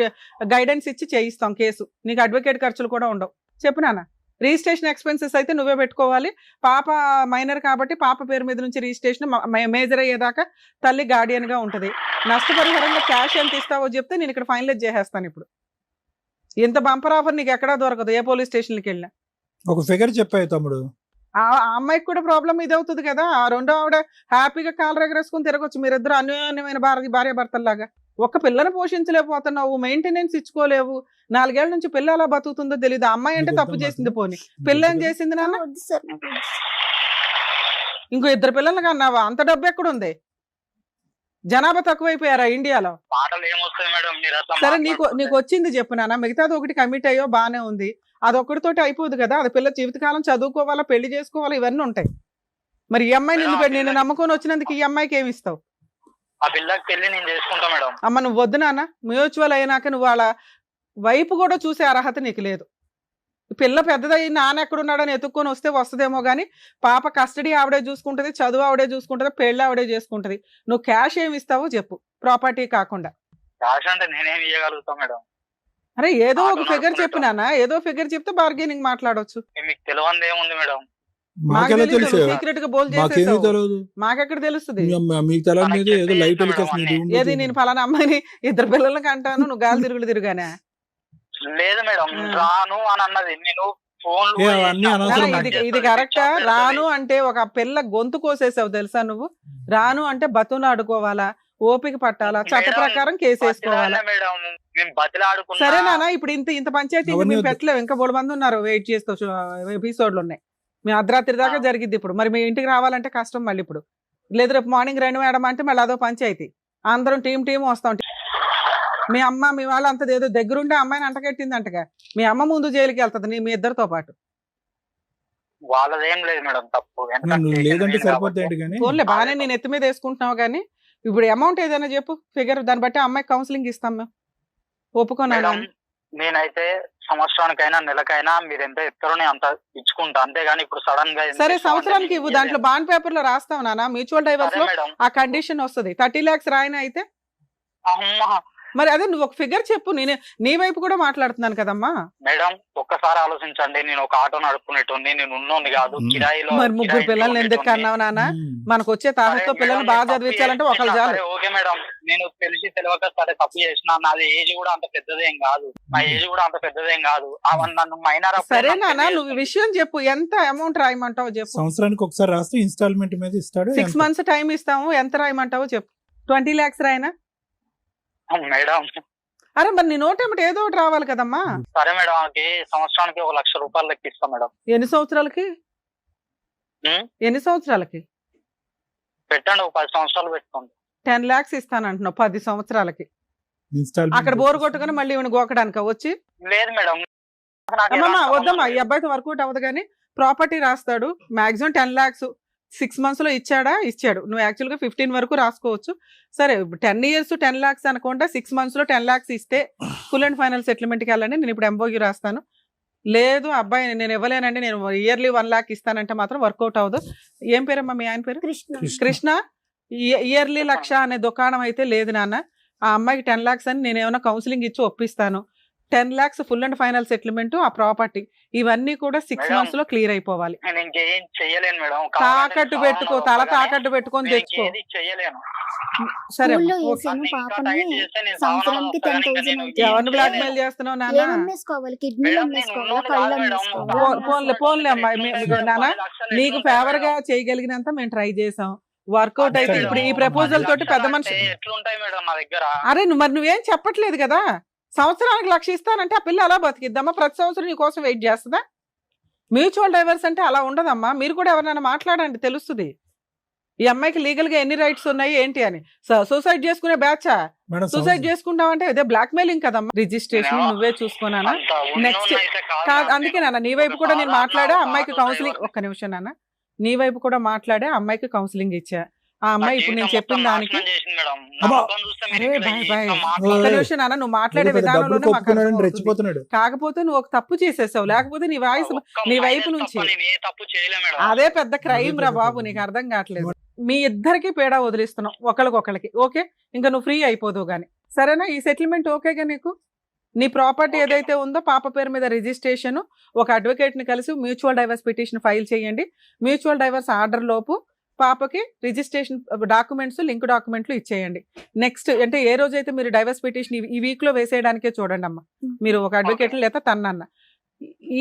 Speaker 4: గైడెన్స్ ఇచ్చి చేయిస్తాం కేసు. నీకు అడ్వకేట్ ఖర్చులు కూడా ఉండవు. చెప్పు నాన్న. రిజిస్ట్రేషన్ ఎక్స్పెన్సెస్ అయితే నువ్వే పెట్టుకోవాలి. పాప మైనర్ కాబట్టి పాప పేరు మీద నుంచి రిజిస్ట్రేషన్ మేజర్ అయ్యేదాకా తల్లి గార్డియన్ గా ఉంటది. నష్టపరిహారంగా క్యాష్ ఎంత ఇస్తావో చెప్తే నేను ఇక్కడ ఫైనలైజ్ చేసేస్తాను. ఇప్పుడు ఇంత బంపర్ ఆఫర్ నీకు ఎక్కడా దొరకదు ఏ పోలీస్ స్టేషన్కి వెళ్ళినా.
Speaker 5: ఒక ఫిగర్ చెప్పాయి తమ్ముడు.
Speaker 4: ఆ అమ్మాయికి కూడా ప్రాబ్లం ఇది అవుతుంది కదా. ఆ రెండో ఆవిడ హ్యాపీగా కాలు ఎగరేసుకుని తిరగొచ్చు. మీరిద్దరు అన్యోన్యమైన భార్య భర్తల్లాగా. ఒక పిల్లని పోషించలేకపోతున్నావు, మెయింటెనెన్స్ ఇచ్చుకోలేవు. 4 ఏళ్ల నుంచి పిల్ల ఎలా బతుకుతుందో తెలియదు. అమ్మాయి అంటే తప్పు చేసింది పోని, పిల్ల ఏం చేసింది నాన్న?
Speaker 3: వద్దు సార్ నాకు వద్దు.
Speaker 4: ఇంకో 2 పిల్లలు కన్నావా? అంత డబ్బు ఎక్కడుంది? జనాభా తక్కువైపోయారా ఇండియాలో?
Speaker 6: మాటలు ఏమొస్తాయి మేడం? మీరు అట్లా
Speaker 4: సరే, నీకు
Speaker 6: మాట్లాడుతుంటే.
Speaker 4: వచ్చింది చెప్పు నాన్న. మిగతాది ఒకటి కమిట్ అయ్యో బానే ఉంది, అదొక్కడితోటి అయిపోదు కదా. అది పిల్ల జీవితకాలం చదువుకోవాలా, పెళ్లి చేసుకోవాలా, ఇవన్నీ ఉంటాయి. మరి ఈ అమ్మాయి నిన్ను నమ్ముకొని వచ్చినందుకు ఈ అమ్మాయికి ఏమి ఇస్తావు?
Speaker 6: ఆ పిల్లకి పెళ్లి నేను చేసుకుంటా మేడం.
Speaker 4: అమ్మ, నువ్వు వద్దు నాన్న. మ్యూచువల్ అయినాక నువ్వు వాళ్ళ వైపు కూడా చూసే అర్హత నీకు లేదు. పిల్ల పెద్దదయ్యి నాన్న ఎక్కడున్నాడని ఎత్తుక్కొని వస్తే వస్తుందేమో కానీ పాప కస్టడీ ఆవిడే చూసుకుంటది, చదువు ఆవిడే చూసుకుంటది, పెళ్లి ఆవిడే చేసుకుంటది. నువ్వు క్యాష్ ఏమి ఇస్తావో చెప్పు, ప్రాపర్టీ కాకుండా.
Speaker 6: క్యాష్ అంటే నేనేం ఇవ్వగలుగుతా మేడం?
Speaker 4: అరే, ఏదో ఒక ఫిగర్ చెప్పు నాన్న. ఏదో ఫిగర్ చెప్తే బార్గెనింగ్ మాట్లాడొచ్చు.
Speaker 6: మీకు తెలియంది ఏముంది మేడం?
Speaker 5: మాకెలా తెలుసు?
Speaker 4: సీక్రెట్ గా బోల్
Speaker 5: మాకేమీ
Speaker 4: చేసేసావు.
Speaker 5: తెలియదు.
Speaker 4: మాకెక్కడ తెలుస్తుంది?
Speaker 5: మీకు తెలియదు. ఏదో లైట్ టెలికాస్ట్
Speaker 4: ఏది నేను ఫలానా అమ్మాయిని 2 పిల్లలకి అంటాను, నువ్వు గాలి తిరుగుగానే.
Speaker 6: లేదు మేడం, రాను అని అన్నది. నేను ఫోన్
Speaker 5: అవన్నీ అనవసరం.
Speaker 4: ఇది కరెక్టా? రాను అంటే ఒక పిల్ల గొంతు కోసేసావు తెలుసా నువ్వు. రాను అంటే బతులు ఆడుకోవాలా, ఓపిక పట్టాలా, చట్ట ప్రకారం కేసు వేసుకోవాలా.
Speaker 6: మేడం మేము బతిలాడుకున్నా.
Speaker 4: సరే నాన్న, ఇప్పుడు ఇంత పంచాయతీ
Speaker 5: అవన్నీ
Speaker 4: మేము
Speaker 5: వద్దు.
Speaker 4: పెట్టలేవు. ఇంకా 3 మంది ఉన్నారు వెయిట్ చేస్తూ, ఎపిసోడ్లు ఉన్నాయి. మేము అర్ధరాత్రి దాకా జరిగిద్ది ఇప్పుడు. మరి మీ ఇంటికి రావాలంటే కష్టం మళ్ళీ ఇప్పుడు. లేదు రేపు మార్నింగ్ రండి మేడం అంటే మళ్ళీ అదో పంచాయతీ. అందరం టీం వస్తాం. మీ అమ్మ మీ వాళ్ళు అంత ఏదో దగ్గరుండే అమ్మాయిని అంటకెట్టింది అంటగా. మీ అమ్మ ముందు జైలుకి వెళ్తుంది మీ ఇద్దరితో పాటు.
Speaker 6: వాళ్ళదేం లేదు మేడం తప్పు. ఎందుకంటే
Speaker 5: లేదంటే
Speaker 6: నేను
Speaker 5: సరిపోతుంది
Speaker 6: కాబట్టి-
Speaker 5: కానీ
Speaker 4: ఫోన్లే బాగానే నేను ఎత్తి మీద వేసుకుంటున్నావు కానీ ఇప్పుడు అమౌంట్ ఏదైనా చెప్పు ఫిగర్, దాన్ని బట్టి అమ్మాయికి కౌన్సిలింగ్ ఇస్తాం మేము. ఒప్పుకోనా?
Speaker 6: మేడం నేనైతే సంవత్సరానికైనా నెలకైనా మీరు ఎంత ఇస్తారో నేను అంత ఇచ్చుకుంటా, అంతేగాని ఇప్పుడు సడన్ గా ఎంత
Speaker 4: సరే
Speaker 6: ఇస్తాం అంటే
Speaker 4: సంవత్సరానికి
Speaker 6: నేను
Speaker 4: ఇవ్వు, దాంట్లో
Speaker 6: ఇయ్యలేను.
Speaker 4: బాండ్ పేపర్ లో రాస్తావు నాన్న. మ్యూచువల్ డైవర్స్
Speaker 6: సరే
Speaker 4: లో
Speaker 6: మేడం.
Speaker 4: ఆ కండిషన్ వస్తుంది. 30 lakhs రాయన అయితే
Speaker 6: అమ్మా
Speaker 4: మరి అదే నువ్వు ఒక ఫిగర్ చెప్పు. నేను నీ వైపు కూడా మాట్లాడుతున్నాను కదమ్మా.
Speaker 6: మేడం ఒక్కసారి ఆలోచించండి, నేను ఒక ఆటో నడుపుకునేటోని, నేను ఉన్నోని కాదు, కిరాయిలో
Speaker 4: మరి ముగ్గురు పిల్లల్ని ఎందుకు కన్నావు నాన్న? మనకు వచ్చే తాహతో పిల్లల్ని బాగా చదివించాలంటే ఒకళ్ళు చాలు.
Speaker 6: ఓకే మేడం, నేను తెలిసి తెలియక సరే తప్పు చేసిన, నాది ఏజ్ కూడా అంత పెద్దదేం కాదు, నా ఏజ్ కూడా అంత పెద్దదేం కాదు. నన్ను మైనర్
Speaker 4: సరే నాన్న నువ్వు విషయం చెప్పు, ఎంత అమౌంట్ రాయమంటావో చెప్పు.
Speaker 5: సంవత్సరానికి ఒకసారి రాస్తే ఇన్స్టాల్మెంట్ మీద ఇస్తాడు.
Speaker 4: 6 months టైం ఇస్తాము, ఎంత రాయమంటావో చెప్పు. 20 lakhs రాయనా?
Speaker 6: మేడం.
Speaker 4: అరే మరి నీ నోటేమిటి ఏదో ఒకటి రావాలి కదమ్మా.
Speaker 6: సరే మేడం, ఆమెకి సంవత్సరానికి 1,00,000 రూపాయలు లెక్కిస్తాం మేడం.
Speaker 4: ఎన్ని సంవత్సరాలకి?
Speaker 6: ఉం?
Speaker 4: ఎన్ని సంవత్సరాలకి?
Speaker 6: పెట్టండి, ఒక 10 సంవత్సరాలు పెట్టుకోండి.
Speaker 4: 10 lakhs ఇస్తానంటున్నావు 10 సంవత్సరాలకి.
Speaker 5: ఇన్స్టాల్మెంట్
Speaker 4: అక్కడ బోర్ కొట్టుకుని మళ్ళీ ఈవిని గోకడానిక వచ్చి?
Speaker 6: లేదు మేడం, నాకు
Speaker 4: అమ్మమ్మ
Speaker 6: ఎలాంటి
Speaker 4: వద్దమ్మా,
Speaker 6: సంబంధం
Speaker 4: ఈ అబ్బాయితో వర్కౌట్ అవ్వదు. కానీ ప్రాపర్టీ రాస్తాడు, మాక్సిమం 10 lakhs 6 months లో ఇచ్చాడా? ఇచ్చాడు. నువ్వు యాక్చువల్గా 15 వరకు రాసుకోవచ్చు. సరే 10 years 10 lakhs అనుకుంటా, 6 months లో 10 lakhs ఇస్తే ఫుల్ అండ్ ఫైనల్ సెటిల్మెంట్కి వెళ్ళండి. నేను ఇప్పుడు ఎంబోగి రాస్తాను. లేదు అబ్బాయి నేను ఇవ్వలేనండి, నేను ఇయర్లీ 1 lakh ఇస్తానంటే మాత్రం వర్కౌట్ అవ్వదు. ఏం పేరమ్మా మీ ఆయన పేరు?
Speaker 3: కృష్ణ
Speaker 4: కృష్ణ. ఇయర్లీ 1,00,000 అనే దుకాణం అయితే లేదు నాన్న. ఆ అమ్మాయికి 10 lakhs అని నేను ఏమైనా కౌన్సిలింగ్ ఇచ్చి ఒప్పిస్తాను. 10 lakhs full and final settlement, ఆ ప్రాపర్టీ, ఇవన్నీ కూడా 6
Speaker 6: మేడం,
Speaker 4: months లో క్లియర్ అయిపోవాలి.
Speaker 6: నేను ఇంకేం చెయ్యలేను మేడం.
Speaker 4: తాకట్టు పెట్టుకో, తల తాకట్టు పెట్టుకొని
Speaker 6: నేను
Speaker 4: తెచ్చుకో.
Speaker 6: ఇంకేది చెయ్యలేను.
Speaker 4: సరే
Speaker 3: స్కూల్లో
Speaker 4: అమ్మా, ఓకే.
Speaker 3: వేసాను
Speaker 6: ఇంకా
Speaker 3: పాపని.
Speaker 6: టైట్ చేస్తే నేను
Speaker 3: సంవత్సరానికి
Speaker 6: సావనని వస్తాను,
Speaker 3: 10,000
Speaker 6: ఇంకా నేను
Speaker 3: అవుతుంది.
Speaker 4: ఎవరిని
Speaker 6: ఏం
Speaker 4: బ్లాక్
Speaker 6: చేయలేను.
Speaker 4: మెయిల్ చేస్తున్నావు నాన్న?
Speaker 3: ఏమేసుకోవాలి? కిడ్నీలు
Speaker 6: మేడం,
Speaker 3: అమ్మేసుకోవాలా?
Speaker 6: నేను
Speaker 3: కళ్ళు
Speaker 6: ఉన్నాను మేడం.
Speaker 3: అమ్మేసుకోవాలా?
Speaker 4: పోన్లే అమ్మాయి, నాన్న నీకు ఫేవర్ గా చేయగలిగినంత మేము ట్రై చేసాం. వర్కౌట్ అయితే
Speaker 5: మేడం,
Speaker 4: ఇప్పుడు ఈ ప్రపోజల్ తోటి పెద్ద మనిషి.
Speaker 6: ఎట్లుంటాయి మేడం నా దగ్గర?
Speaker 4: అరే మరి నువ్వేం చెప్పట్లేదు కదా. సంవత్సరానికి 1,00,000 ఇస్తానంటే ఆ పిల్ల అలా బతికిద్దామా? ప్రతి సంవత్సరం నీ కోసం వెయిట్ చేస్తుందా? మ్యూచువల్ డైవర్స్ అంటే అలా ఉండదమ్మా. మీరు కూడా ఎవరైనా మాట్లాడండి, తెలుస్తుంది ఈ అమ్మాయికి లీగల్ గా ఎన్ని రైట్స్ ఉన్నాయి ఏంటి అని. సూసైడ్ చేసుకునే బ్యాచా?
Speaker 5: మేడం
Speaker 4: సూసైడ్ చేసుకుంటావంటే అదే బ్లాక్ మెయిలింగ్ కదమ్మా. రిజిస్ట్రేషన్ నువ్వే చూసుకున్నానా?
Speaker 6: అంత
Speaker 4: నెక్స్ట్
Speaker 6: ఉన్నోన్నైతే కాదు
Speaker 4: కాదు,
Speaker 6: మేడం.
Speaker 4: అందుకే నాన్న నీ వైపు కూడా నేను మాట్లాడా, అమ్మాయికి కౌన్సిలింగ్, ఒక్క నిమిషం నాన్న, నీ వైపు కూడా మాట్లాడే అమ్మాయికి కౌన్సిలింగ్ ఇచ్చా. ఆ అమ్మాయి ఇప్పుడు నేను చెప్పిన దానికి
Speaker 5: అబ్బా.
Speaker 4: అరే బాయ్ బాయ్ ఒక్క నిమిషం నాన్న, నువ్వు మాట్లాడే
Speaker 5: డబ్బులు
Speaker 4: విధానంలోనే మాకు
Speaker 5: కొప్పుకున్నాడని
Speaker 4: అర్థమవుతుంది.
Speaker 5: రెచ్చిపోతున్నాడు.
Speaker 4: కాకపోతే నువ్వు ఒక తప్పు చేసేసావు, లేకపోతే నీ వాయిస్ నీ వైపు నుంచి
Speaker 6: తప్పు చేయలే మేడం.
Speaker 4: అదే పెద్ద క్రైమ్
Speaker 5: అదే
Speaker 4: రా
Speaker 5: పెద్ద
Speaker 4: బాబు,
Speaker 5: crime.
Speaker 4: నీకు అర్థం కావట్లేదు. మీ ఇద్దరికి పేడా వదిలిస్తున్నాం ఒకళ్ళకొకళ్ళకి. ఓకే, ఇంకా నువ్వు ఫ్రీ అయిపోదు గానీ, సరేనా? ఈ సెటిల్మెంట్ ఓకేగా నీకు? నీ ప్రాపర్టీ
Speaker 6: Okay.
Speaker 4: ఏదైతే ఉందో పాప పేరు మీద రిజిస్ట్రేషన్, ఒక అడ్వకేట్ ని కలిసి మ్యూచువల్ డైవర్స్ పిటిషన్ ఫైల్ చేయండి. మ్యూచువల్ డైవర్స్ ఆర్డర్ లోపు పాపకి రిజిస్ట్రేషన్ డాక్యుమెంట్స్, లింక్ డాక్యుమెంట్లు ఇచ్చేయండి. నెక్స్ట్ అంటే ఏ రోజైతే మీరు డైవర్స్ పిటిషన్ ఈ వీక్ లో వేసేయడానికే చూడండి అమ్మా. మీరు ఒక అడ్వకేట్ లేదా తన్నన్న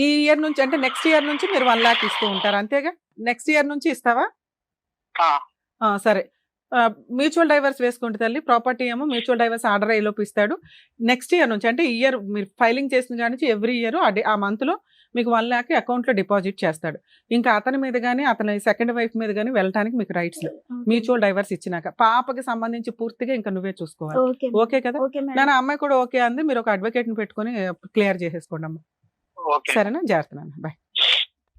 Speaker 4: ఈ ఇయర్ నుంచి అంటే నెక్స్ట్ ఇయర్ నుంచి మీరు 1 lakh ఇస్తూ ఉంటారు అంతేగా? నెక్స్ట్ ఇయర్ నుంచి ఇస్తావా? సరే, మ్యూచువల్ డైవర్స్ వేసుకుంటే తల్లి, ప్రాపర్టీ ఏమో మ్యూచువల్ డైవర్స్ ఆర్డర్ అయ్యేలోపు ఇస్తాడు. నెక్స్ట్ ఇయర్ నుంచి అంటే ఇయర్ మీరు ఫైలింగ్ చేసిన కాడి నుంచి ఎవ్రీ ఇయర్ ఆ మంత్ లో మీకు 1 lakh అకౌంట్ లో డిపాజిట్ చేస్తాడు. ఇంకా అతని మీద కానీ అతని సెకండ్ వైఫ్ మీద కానీ వెళ్ళటానికి మీకు రైట్స్ మ్యూచువల్ డైవర్స్ ఇచ్చినాక. పాపకి సంబంధించి పూర్తిగా ఇంకా నువ్వే చూసుకోవాలి.
Speaker 3: ఓకే
Speaker 4: ఓకే కదా?
Speaker 3: Okay madam.
Speaker 4: నేను అమ్మాయి కూడా ఓకే అంది. మీరు ఒక అడ్వకేట్ ని పెట్టుకొని క్లియర్ చేసేసుకోండి అమ్మా.
Speaker 6: ఓకే
Speaker 4: సరేనా? జాగ్రత్త, బాయ్.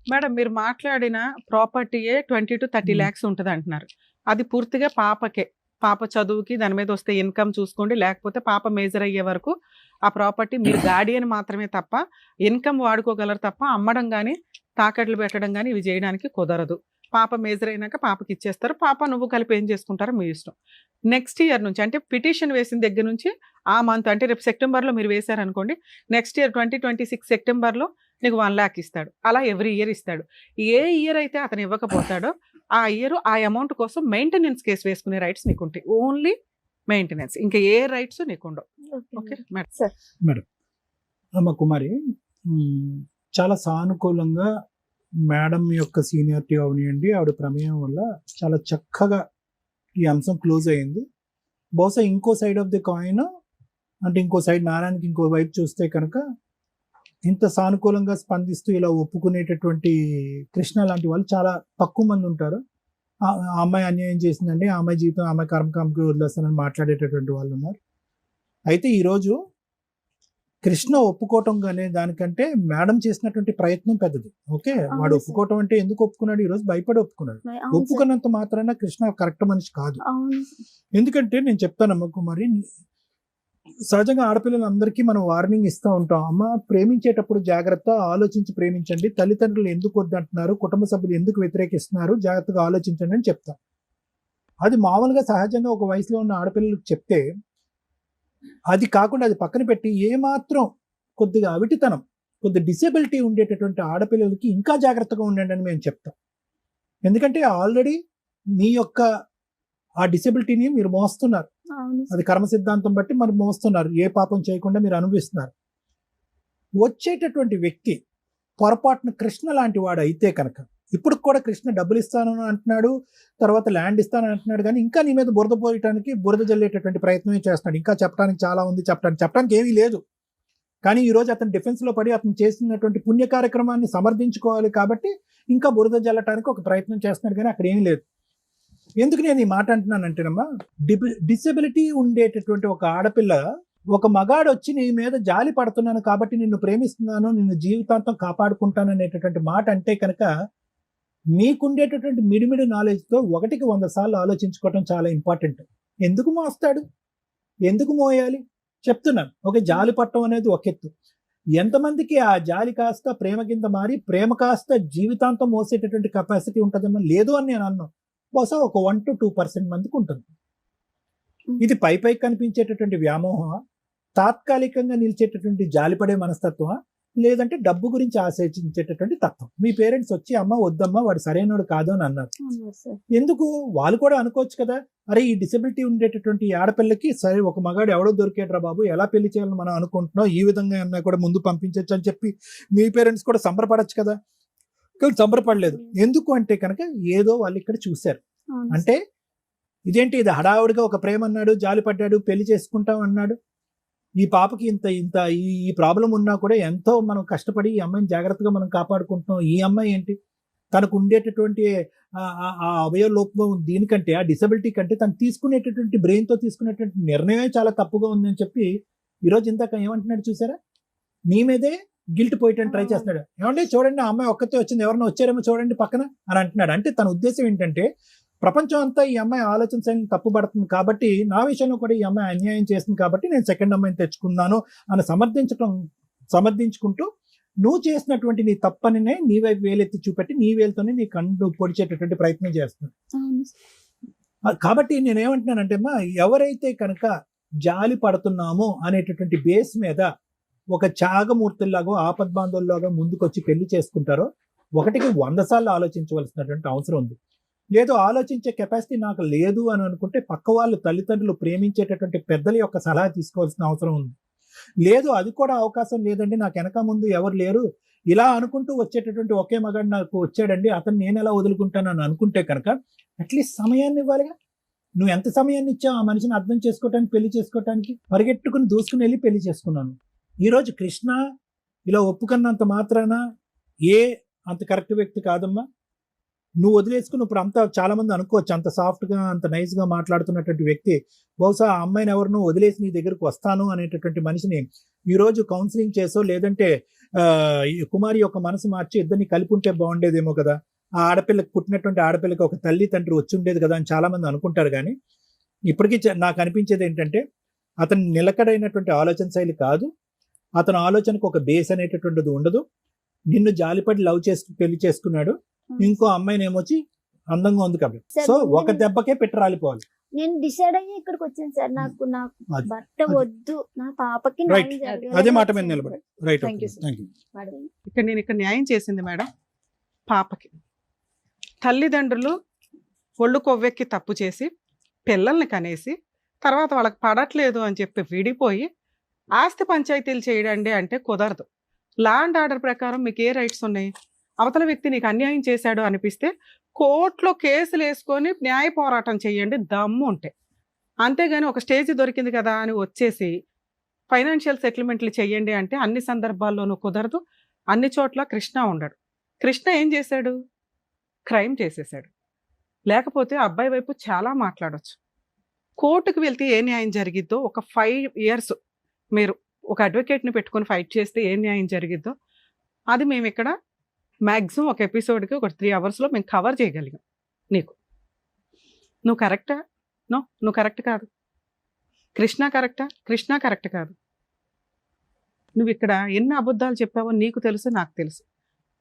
Speaker 4: మేడం మీరు మాట్లాడిన ప్రాపర్టీయే 20 to 30 lakhs ఉంటుంది అంటున్నారు. అది పూర్తిగా పాపకే, పాప చదువుకి దాని మీద వస్తే ఇన్కమ్ చూసుకోండి. లేకపోతే పాప మేజర్ అయ్యే వరకు ఆ ప్రాపర్టీ మీరు గార్డియన్ మాత్రమే తప్ప ఇన్కమ్ వాడుకోగలరు తప్ప అమ్మడం కానీ తాకట్లు పెట్టడం కానీ ఇవి చేయడానికి కుదరదు. పాప మేజర్ అయినాక పాపకి ఇచ్చేస్తారు. పాప నువ్వు కలిపి ఏం చేసుకుంటారో మీ ఇష్టం. నెక్స్ట్ ఇయర్ నుంచి అంటే పిటిషన్ వేసిన దగ్గర నుంచి ఆ మంత్ అంటే రేపు సెప్టెంబర్లో మీరు వేశారనుకోండి, నెక్స్ట్ ఇయర్ 2026 సెప్టెంబర్లో నీకు 1 lakh ఇస్తాడు. అలా ఎవ్రీ ఇయర్ ఇస్తాడు. ఏ ఇయర్ అయితే అతను ఇవ్వకపోతాడో ఆ ఇయర్ ఆ అమౌంట్ కోసం మెయింటెనెన్స్ కేసు వేసుకునే రైట్స్ నీకు ఉంటాయి. ఓన్లీ మెయింటెనెన్స్, ఇంకా ఏ రైట్స్ నీకు ఉండవు. Okay madam.
Speaker 5: అమ్మ కుమారి, చాలా సానుకూలంగా మేడం యొక్క సీనియారిటీ అవనియండి, ఆవిడ ప్రమేయం వల్ల చాలా చక్కగా ఈ అంశం క్లోజ్ అయ్యింది. బహుశా ఇంకో సైడ్ ఆఫ్ ది కాయిన్ అంటే ఇంకో సైడ్ నారాయణకి ఇంకో వైపు చూస్తే కనుక ఇంత సానుకూలంగా స్పందిస్తూ ఇలా ఒప్పుకునేటటువంటి కృష్ణ లాంటి వాళ్ళు చాలా తక్కువ మంది ఉంటారు. ఆ అమ్మాయి అన్యాయం చేసిందండి, ఆ అమ్మాయి జీవితం అమ్మాయి కర్మకామకి వదిలేస్తానని మాట్లాడేటటువంటి వాళ్ళు ఉన్నారు. అయితే ఈరోజు కృష్ణ ఒప్పుకోవటం అనే దానికంటే మేడం చేసినటువంటి ప్రయత్నం పెద్దది. ఓకే, వాడు
Speaker 3: సార్.
Speaker 5: ఒప్పుకోవటం అంటే ఎందుకు ఒప్పుకున్నాడు? ఈ రోజు భయపడి ఒప్పుకున్నాడు.
Speaker 3: అవును సార్.
Speaker 5: ఒప్పుకున్నంత మాత్రాన కృష్ణ కరెక్ట్ మనిషి కాదు.
Speaker 3: అవును సార్.
Speaker 5: ఎందుకంటే నేను చెప్తానమ్మా కుమారి, సహజంగా ఆడపిల్లలందరికీ మనం వార్నింగ్ ఇస్తూ ఉంటాం. అమ్మ, ప్రేమించేటప్పుడు జాగ్రత్త, ఆలోచించి ప్రేమించండి. తల్లిదండ్రులు ఎందుకు వద్దంటున్నారు, కుటుంబ సభ్యులు ఎందుకు వ్యతిరేకిస్తున్నారు, జాగ్రత్తగా ఆలోచించండి అని చెప్తాం. అది మామూలుగా సహజంగా ఒక వయసులో ఉన్న ఆడపిల్లలకు చెప్తే, అది కాకుండా అది పక్కన పెట్టి ఏమాత్రం కొద్దిగా అవిటితనం, కొద్ది డిసేబిలిటీ ఉండేటటువంటి ఆడపిల్లలకి ఇంకా జాగ్రత్తగా ఉండండి అని మేము చెప్తాం. ఎందుకంటే ఆల్రెడీ మీ యొక్క ఆ డిసేబిలిటీని మీరు మోస్తున్నారు.
Speaker 3: అవును సార్.
Speaker 5: అది కర్మ సిద్ధాంతం బట్టి మరి మోస్తున్నారు. ఏ పాపం చేయకుండా మీరు అనుభవిస్తున్నారు. వచ్చేటటువంటి వ్యక్తి పొరపాటున కృష్ణ లాంటి వాడు అయితే కనుక, ఇప్పుడు కూడా కృష్ణ డబ్బులు ఇస్తాను అంటున్నాడు, తర్వాత ల్యాండ్ ఇస్తానని అంటున్నాడు, కానీ ఇంకా నీ మీద బురద పోయటానికి, బురద జల్లేటటువంటి ప్రయత్నమే చేస్తున్నాడు. ఇంకా చెప్పడానికి చాలా ఉంది, చెప్పడానికి ఏమీ లేదు. కానీ ఈ రోజు అతను డిఫెన్స్ లో పడి అతను చేసినటువంటి పుణ్య కార్యక్రమాన్ని సమర్థించుకోవాలి కాబట్టి ఇంకా బురద జల్లటానికి ఒక ప్రయత్నం చేస్తున్నాడు, కానీ అక్కడ ఏమీ లేదు. ఎందుకు నేను ఈ మాట అంటున్నానంటేనమ్మా, డిసెబిలిటీ ఉండేటటువంటి ఒక ఆడపిల్ల, ఒక మగాడు వచ్చి నీ మీద జాలి పడుతున్నాను కాబట్టి నిన్ను ప్రేమిస్తున్నాను, నిన్ను జీవితాంతం కాపాడుకుంటాను అనేటటువంటి మాట అంటే కనుక, మీకుండేటటువంటి మిడిమిడి నాలెడ్జ్తో 1కి 100 సార్లు ఆలోచించుకోవటం చాలా ఇంపార్టెంట్. ఎందుకు మోస్తాడు, ఎందుకు మోయాలి చెప్తున్నాను. ఒక జాలి పట్టడం అనేది ఒక ఎత్తు. ఎంతమందికి ఆ జాలి కాస్త ప్రేమ కింద మారి, ప్రేమ కాస్త జీవితాంతం మోసేటటువంటి కెపాసిటీ ఉంటుందేమో, లేదు అని నేను అన్నాను. బహుశా ఒక 1 to 2% మందికి ఉంటుంది. ఇది పైకి కనిపించేటటువంటి వ్యామోహమా, తాత్కాలికంగా నిలిచేటటువంటి జాలిపడే మనస్తత్వమా, లేదంటే డబ్బు గురించి ఆశించేటటువంటి తత్వం? మీ పేరెంట్స్ వచ్చి అమ్మ వద్దమ్మా వాడు సరైనోడు కాదు అని అన్నారు.
Speaker 3: అవును సార్.
Speaker 5: ఎందుకు? వాళ్ళు కూడా అనుకోవచ్చు కదా, అరే ఈ డిసెబిలిటీ ఉండేటటువంటి ఈ ఆడపిల్లకి సరే ఒక మగాడు ఎవడో దొరికేట్రా బాబు, ఎలా పెళ్లి చేయాలని మనం అనుకుంటున్నాం, ఈ విధంగా అన్నా కూడా ముందు పంపించవచ్చు అని చెప్పి మీ పేరెంట్స్ కూడా సంబరపడచ్చు కదా. కానీ సంబరపడలేదు. ఎందుకు అంటే కనుక ఏదో వాళ్ళు ఇక్కడ చూశారు.
Speaker 3: అవును సార్.
Speaker 5: అంటే ఇదేంటి, ఇది హడావుడిగా ఒక ప్రేమ అన్నాడు, జాలి పడ్డాడు, పెళ్లి చేసుకుంటాం అన్నాడు. ఈ పాపకి ఇంత ఇంత ఈ ప్రాబ్లం ఉన్నా కూడా ఎంతో మనం కష్టపడి ఈ అమ్మాయిని జాగ్రత్తగా మనం కాపాడుకుంటున్నాం. ఈ అమ్మాయి ఏంటి, తనకు ఉండేటటువంటి ఆ అవయవ లోపం దీనికంటే, ఆ డిసబిలిటీ కంటే తను తీసుకునేటటువంటి బ్రెయిన్తో తీసుకునేటువంటి నిర్ణయమే చాలా తప్పుగా ఉందని చెప్పి ఈరోజు ఇందాక ఏమంటున్నాడు చూసారా, నీ మీదే గిల్ట్ పోయటానికి ట్రై చేస్తున్నాడు. ఏమంటే చూడండి, ఆ అమ్మాయి ఒక్కతే వచ్చింది, ఎవరైనా వచ్చారేమో చూడండి పక్కన అని అంటున్నాడు. అంటే తన ఉద్దేశం ఏంటంటే, ప్రపంచం అంతా ఈ అమ్మాయి ఆలోచన శైలిని తప్పుపడుతుంది కాబట్టి, నా విషయంలో కూడా ఈ అమ్మాయి అన్యాయం చేస్తుంది కాబట్టి నేను సెకండ్ అమ్మాయిని తెచ్చుకున్నాను అని సమర్థించుకుంటూ, నువ్వు చేసినటువంటి నీ తప్పనినే నీ వైపు వేలెత్తి చూపెట్టి నీ వేలుతోనే నీ కండు పొడిచేటటువంటి ప్రయత్నం చేస్తున్నాడు.
Speaker 3: అవును సార్.
Speaker 5: కాబట్టి నేనేమంటున్నానంటే అమ్మా, ఎవరైతే కనుక జాలి పడుతున్నామో అనేటటువంటి బేస్ మీద ఒక త్యాగమూర్తుల్లాగా, ఆపద్బాంధవుల్లాగా ముందుకొచ్చి పెళ్లి చేసుకుంటారో 1కి 100 సార్లు ఆలోచించవలసినటువంటి అవసరం ఉంది. లేదు ఆలోచించే కెపాసిటీ నాకు లేదు అని అనుకుంటే పక్క వాళ్ళు, తల్లిదండ్రులు, ప్రేమించేటటువంటి పెద్దల యొక్క సలహా తీసుకోవాల్సిన అవసరం ఉంది. లేదు అది కూడా అవకాశం లేదండి, నాకు వెనక ముందు ఎవరు లేరు, ఇలా అనుకుంటూ వచ్చేటటువంటి ఒకే మగాడు నాకు వచ్చాడండి, అతను నేను ఎలా వదులుకుంటాను అని అనుకుంటే కనుక అట్లీస్ట్ సమయాన్ని ఇవ్వాలిగా. నువ్వు ఎంత సమయాన్ని ఇచ్చావు ఆ మనిషిని అర్థం చేసుకోవటానికి, పెళ్లి చేసుకోవటానికి? పరిగెట్టుకుని దూసుకుని వెళ్ళి పెళ్లి చేసుకున్నాను. ఈరోజు కృష్ణ ఇలా ఒప్పుకున్నంత మాత్రాన అంత కరెక్ట్ వ్యక్తి కాదమ్మా. నువ్వు వదిలేసుకుని ఇప్పుడు అంతా చాలా మంది అనుకోవచ్చు, అంత సాఫ్ట్గా అంత నైస్గా మాట్లాడుతున్నటువంటి వ్యక్తి బహుశా ఆ అమ్మాయిని ఎవరినో వదిలేసి నీ దగ్గరకు వస్తాను అనేటటువంటి మనిషిని ఈరోజు కౌన్సిలింగ్ చేసో, లేదంటే కుమారి యొక్క మనసు మార్చి ఇద్దరిని కలిపి ఉంటే బాగుండేదేమో కదా, ఆ ఆడపిల్లకి పుట్టినటువంటి ఆడపిల్లకి ఒక తల్లి తండ్రి వచ్చి ఉండేది కదా అని చాలా మంది అనుకుంటారు. కానీ ఇప్పటికీ నాకు అనిపించేది ఏంటంటే, అతను నిలకడైనటువంటి ఆలోచన శైలి కాదు, అతని ఆలోచనకు ఒక బేస్ అనేటటువంటిది ఉండదు. నిన్ను జాలిపడి లవ్ చేసి పెళ్లి చేసుకున్నాడు, ఇంకో అమ్మాయిని ఏమొచ్చి అందంగా ఉంది కాబట్టి, సో ఒక దెబ్బకే పెట్టి రాలిపోవాలి.
Speaker 3: నేను డిసైడ్ అయ్యి ఇక్కడికి వచ్చాను సార్. నాకు భర్త వద్దు, నా పాపకి
Speaker 5: రైట్, అదే మాట మీద నిలబడి. Right,
Speaker 2: Thank you, sir.
Speaker 5: Thank you.
Speaker 4: ఇక్కడ న్యాయం చేసింది మేడం. పాపకి తల్లిదండ్రులు ఒళ్ళు కొవ్వెక్కి తప్పు చేసి పిల్లల్ని కనేసి తర్వాత వాళ్ళకి పడట్లేదు అని చెప్పి విడిపోయి ఆస్తి పంచాయతీలు చేయడండి అంటే కుదరదు. లా అండ్ ఆర్డర్ ప్రకారం మీకు ఏ రైట్స్ ఉన్నాయి? అవతల వ్యక్తి నీకు అన్యాయం చేశాడు అనిపిస్తే కోర్టులో కేసులు వేసుకొని న్యాయ పోరాటం చేయండి దమ్ము ఉంటే. అంతేగాని ఒక స్టేజ్ దొరికింది కదా అని వచ్చేసి ఫైనాన్షియల్ సెటిల్మెంట్లు చేయండి అంటే అన్ని సందర్భాల్లోనూ కుదరదు. అన్ని చోట్ల కృష్ణ ఉండడు. కృష్ణ ఏం చేశాడు? క్రైమ్ చేసేసాడు. లేకపోతే అబ్బాయి వైపు చాలా మాట్లాడవచ్చు. కోర్టుకు వెళ్తే ఏ న్యాయం జరిగిద్దో ఒక 5 years మీరు ఒక అడ్వకేట్ని పెట్టుకొని ఫైట్ చేస్తే ఏం న్యాయం జరిగిద్దో అది మేము ఇక్కడ మ్యాక్సిమం ఒక ఎపిసోడ్కి ఒక 3 అవర్స్లో మేము కవర్ చేయగలిగాం. నీకు నువ్వు కరెక్టా? నువ్వు కరెక్ట్ కాదు. కృష్ణ కరెక్టా? కృష్ణ కరెక్ట్ కాదు. నువ్వు ఇక్కడ ఎన్ని అబద్ధాలు చెప్పావో నీకు తెలుసు, నాకు తెలుసు.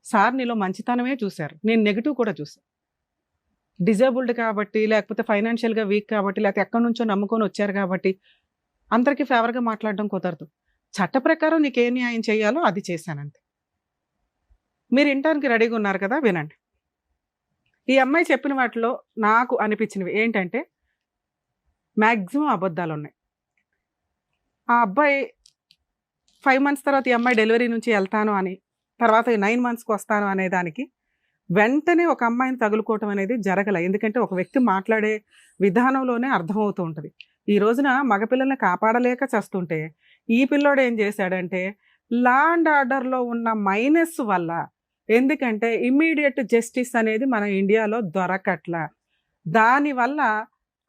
Speaker 4: సార్ నీలో మంచితనమే చూశారు, నేను నెగిటివ్ కూడా చూసాను. డిజేబుల్డ్ కాబట్టి, లేకపోతే ఫైనాన్షియల్గా వీక్ కాబట్టి, లేకపోతే ఎక్కడి నుంచో నమ్ముకొని వచ్చారు కాబట్టి అందరికీ ఫేవర్గా మాట్లాడడం కుదరదు. చట్ట ప్రకారం నీకు ఏ న్యాయం చేయాలో అది చేశానంతే. మీరు వినటానికి రెడీగా ఉన్నారు కదా, వినండి. ఈ అమ్మాయి చెప్పిన వాటిలో నాకు అనిపించినవి ఏంటంటే మ్యాక్సిమం అబద్ధాలు ఉన్నాయి. ఆ అబ్బాయి 5 months తర్వాత ఈ అమ్మాయి డెలివరీ నుంచి వెళ్తాను అని, తర్వాత 9 monthsకి వస్తాను అనే దానికి వెంటనే ఒక అమ్మాయిని తగులుకోవటం అనేది జరగలే. ఎందుకంటే ఒక వ్యక్తి మాట్లాడే విధానంలోనే అర్థమవుతూ ఉంటుంది. ఈ రోజున మగపిల్లల్ని కాపాడలేక చేస్తుంటే ఈ పిల్లోడు ఏం చేశాడంటే లా అండ్ ఆర్డర్లో ఉన్న మైనస్ వల్ల, ఎందుకంటే ఇమ్మీడియట్ జస్టిస్ అనేది మన ఇండియాలో దొరకట్లా, దానివల్ల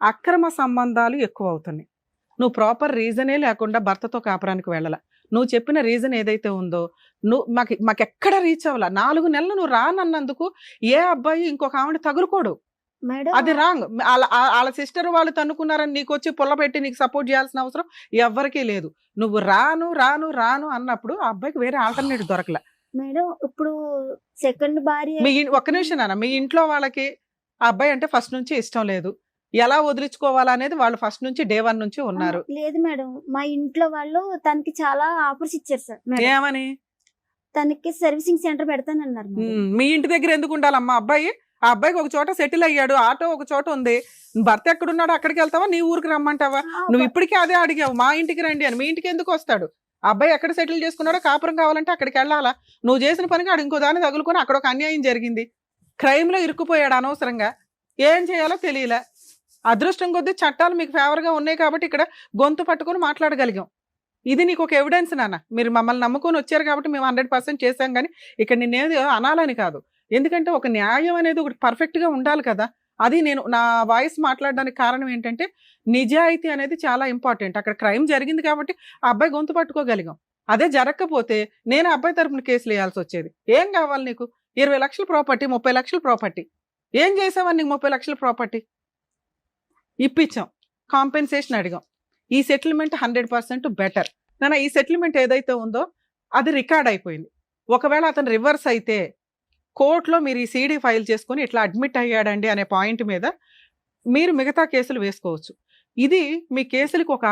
Speaker 4: అక్రమ సంబంధాలు ఎక్కువ అవుతున్నాయి. నువ్వు ప్రాపర్ రీజనే లేకుండా భర్తతో కాపురానికి వెళ్ళాల. నువ్వు చెప్పిన రీజన్ ఏదైతే ఉందో నువ్వు మాకెక్కడ రీచ్ అవ్వాల. 4 నెలలు నువ్వు రానన్నందుకు ఏ అబ్బాయి ఇంకొక ఆవిడ తగులుకోడు.
Speaker 3: మేడం
Speaker 4: అది రాంగ్. వాళ్ళ సిస్టర్ వాళ్ళు తన్నుకున్నారని నీకు వచ్చి పుల్ల పెట్టి నీకు సపోర్ట్ చేయాల్సిన అవసరం ఎవ్వరికీ లేదు. నువ్వు రాను రాను రాను అన్నప్పుడు ఆ అబ్బాయికి వేరే ఆల్టర్నేటివ్ దొరకలే.
Speaker 3: మేడం ఇప్పుడు సెకండ్ భార్య
Speaker 4: ఒక్క నిమిషం నాన్న, మీ ఇంట్లో వాళ్ళకి ఆ అబ్బాయి అంటే ఫస్ట్ నుంచి ఇష్టం లేదు, ఎలా వదిలించుకోవాలా అనేది వాళ్ళు ఫస్ట్ నుంచి డే 1 నుంచి ఉన్నారు.
Speaker 3: లేదు మేడం, మా ఇంట్లో వాళ్ళు తనకి చాలా ఆఫర్స్ ఇచ్చారు సార్. మేడం,
Speaker 4: ఏమని?
Speaker 3: తనకి సర్వీసింగ్ సెంటర్ పెడతానన్నారు మేడం.
Speaker 4: మీ ఇంటి దగ్గర ఎందుకు ఉండాలమ్మా అబ్బాయి? ఆ అబ్బాయికి ఒక చోట సెటిల్ అయ్యాడు, ఆటో ఒక చోట ఉంది, భర్త ఎక్కడున్నాడు అక్కడికి వెళ్తావా, నీ ఊరికి రమ్మంటావా? నువ్వు ఇప్పటికీ అదే అడిగావు, మా ఇంటికి రండి అని. మీ ఇంటికి ఎందుకు వస్తాడు? అబ్బాయి ఎక్కడ సెటిల్ చేసుకున్నాడో కాపురం కావాలంటే అక్కడికి వెళ్ళాలా? నువ్వు చేసిన పనికి ఆడు ఇంకో దాన్ని తగులుకొని అక్కడ ఒక అన్యాయం జరిగింది, క్రైమ్లో ఇరుక్కుపోయాడు అనవసరంగా. ఏం చేయాలో తెలియలే. అదృష్టం కొద్దీ చట్టాలు మీకు ఫేవర్గా ఉన్నాయి కాబట్టి ఇక్కడ గొంతు పట్టుకొని మాట్లాడగలిగాం. ఇది నీకు ఒక ఎవిడెన్స్ నాన్న. మీరు మమ్మల్ని నమ్ముకొని వచ్చారు కాబట్టి మేము 100% చేశాం, కానీ ఇక్కడ నిన్నేది అనాలని కాదు. ఎందుకంటే ఒక న్యాయం అనేది ఒకటి పర్ఫెక్ట్గా ఉండాలి కదా. అది నేను నా వాయిస్ మాట్లాడడానికి కారణం ఏంటంటే నిజాయితీ అనేది చాలా ఇంపార్టెంట్. అక్కడ క్రైమ్ జరిగింది కాబట్టి ఆ అబ్బాయి గొంతు పట్టుకోగలిగాం. అదే జరగకపోతే నేను అబ్బాయి తరపున కేసులు వేయాల్సి వచ్చేది. ఏం కావాలి నీకు? 20 లక్షల ప్రాపర్టీ, 30 లక్షల ప్రాపర్టీ. ఏం చేసావని నీకు 30 లక్షల ప్రాపర్టీ ఇప్పించాం, కాంపెన్సేషన్ అడిగాం. ఈ సెటిల్మెంట్ 100% బెటర్ నాన్న. ఈ సెటిల్మెంట్ ఏదైతే ఉందో అది రికార్డ్ అయిపోయింది. ఒకవేళ అతను రివర్స్ అయితే కోర్టులో మీరు ఈ సీడీ ఫైల్ చేసుకొని ఇట్లా అడ్మిట్ అయ్యాడండి అనే పాయింట్ మీద మీరు మిగతా కేసులు వేసుకోవచ్చు. ఇది మీ కేసులకు ఒక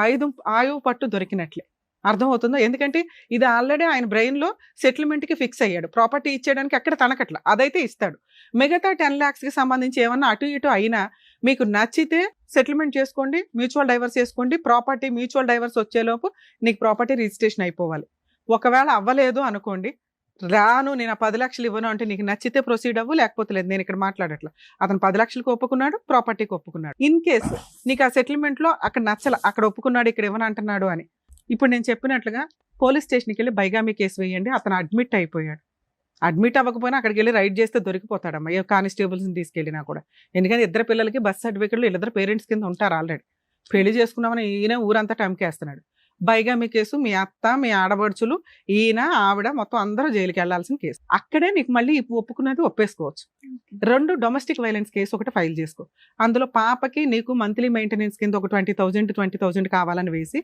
Speaker 4: ఆయువు పట్టు దొరికినట్లే. అర్థమవుతుందో? ఎందుకంటే ఇది ఆల్రెడీ ఆయన బ్రెయిన్లో సెటిల్మెంట్కి ఫిక్స్ అయ్యాడు. ప్రాపర్టీ ఇచ్చేయడానికి అక్కడ తనకట్ల అదైతే ఇస్తాడు. మిగతా 10 lakhsకి సంబంధించి ఏమన్నా అటు ఇటు అయినా మీకు నచ్చితే సెటిల్మెంట్ చేసుకోండి, మ్యూచువల్ డైవర్స్ చేసుకోండి. ప్రాపర్టీ మ్యూచువల్ డైవర్స్ వచ్చేలోపు నీకు ప్రాపర్టీ రిజిస్ట్రేషన్ అయిపోవాలి. ఒకవేళ అవ్వలేదు అనుకోండి, రాను నేను 10 లక్షలు ఇవ్వను అంటే నీకు నచ్చితే ప్రొసీడ్ అవ్వు, లేకపోతే లేదు. నేను ఇక్కడ మాట్లాడట్లా. అతను 10 లక్షలకు ఒప్పుకున్నాడు, ప్రాపర్టీకి ఒప్పుకున్నాడు. ఇన్ కేసు నీకు ఆ సెటిల్మెంట్లో అక్కడ నచ్చల, అక్కడ ఒప్పుకున్నాడు ఇక్కడ ఇవ్వను అంటున్నాడు అని, ఇప్పుడు నేను చెప్పినట్లుగా పోలీస్ స్టేషన్కి వెళ్ళి బైగామీ కేసు వేయండి. అతను అడ్మిట్ అయిపోయాడు. అడ్మిట్ అవ్వకపోయినా అక్కడికి వెళ్ళి రైడ్ చేస్తే దొరికిపోతాడమ్మా, ఏ కానిస్టేబుల్స్ని తీసుకెళ్ళినా కూడా. ఎందుకంటే 2 పిల్లలకి బర్త్ సర్టిఫికెట్లు 2 పేరెంట్స్ కింద ఉంటారు ఆల్రెడీ. పెళ్లి చేసుకున్నామని ఈయన ఊరంతా టమ్కేస్తున్నాడు. బైగామీ కేసు, మీ అత్త, మీ ఆడబడుచులు, ఈయన, ఆవిడ మొత్తం అందరూ జైలుకి వెళ్లాల్సిన కేసు. అక్కడే నీకు మళ్ళీ ఒప్పుకున్నది ఒప్పేసుకోవచ్చు. 2 డొమెస్టిక్ వైలెన్స్ కేసు ఒకటి ఫైల్ చేసుకో. అందులో పాపకి నీకు మంత్లీ మెయింటెనెన్స్ కింద ఒక 20,000 కావాలని వేసి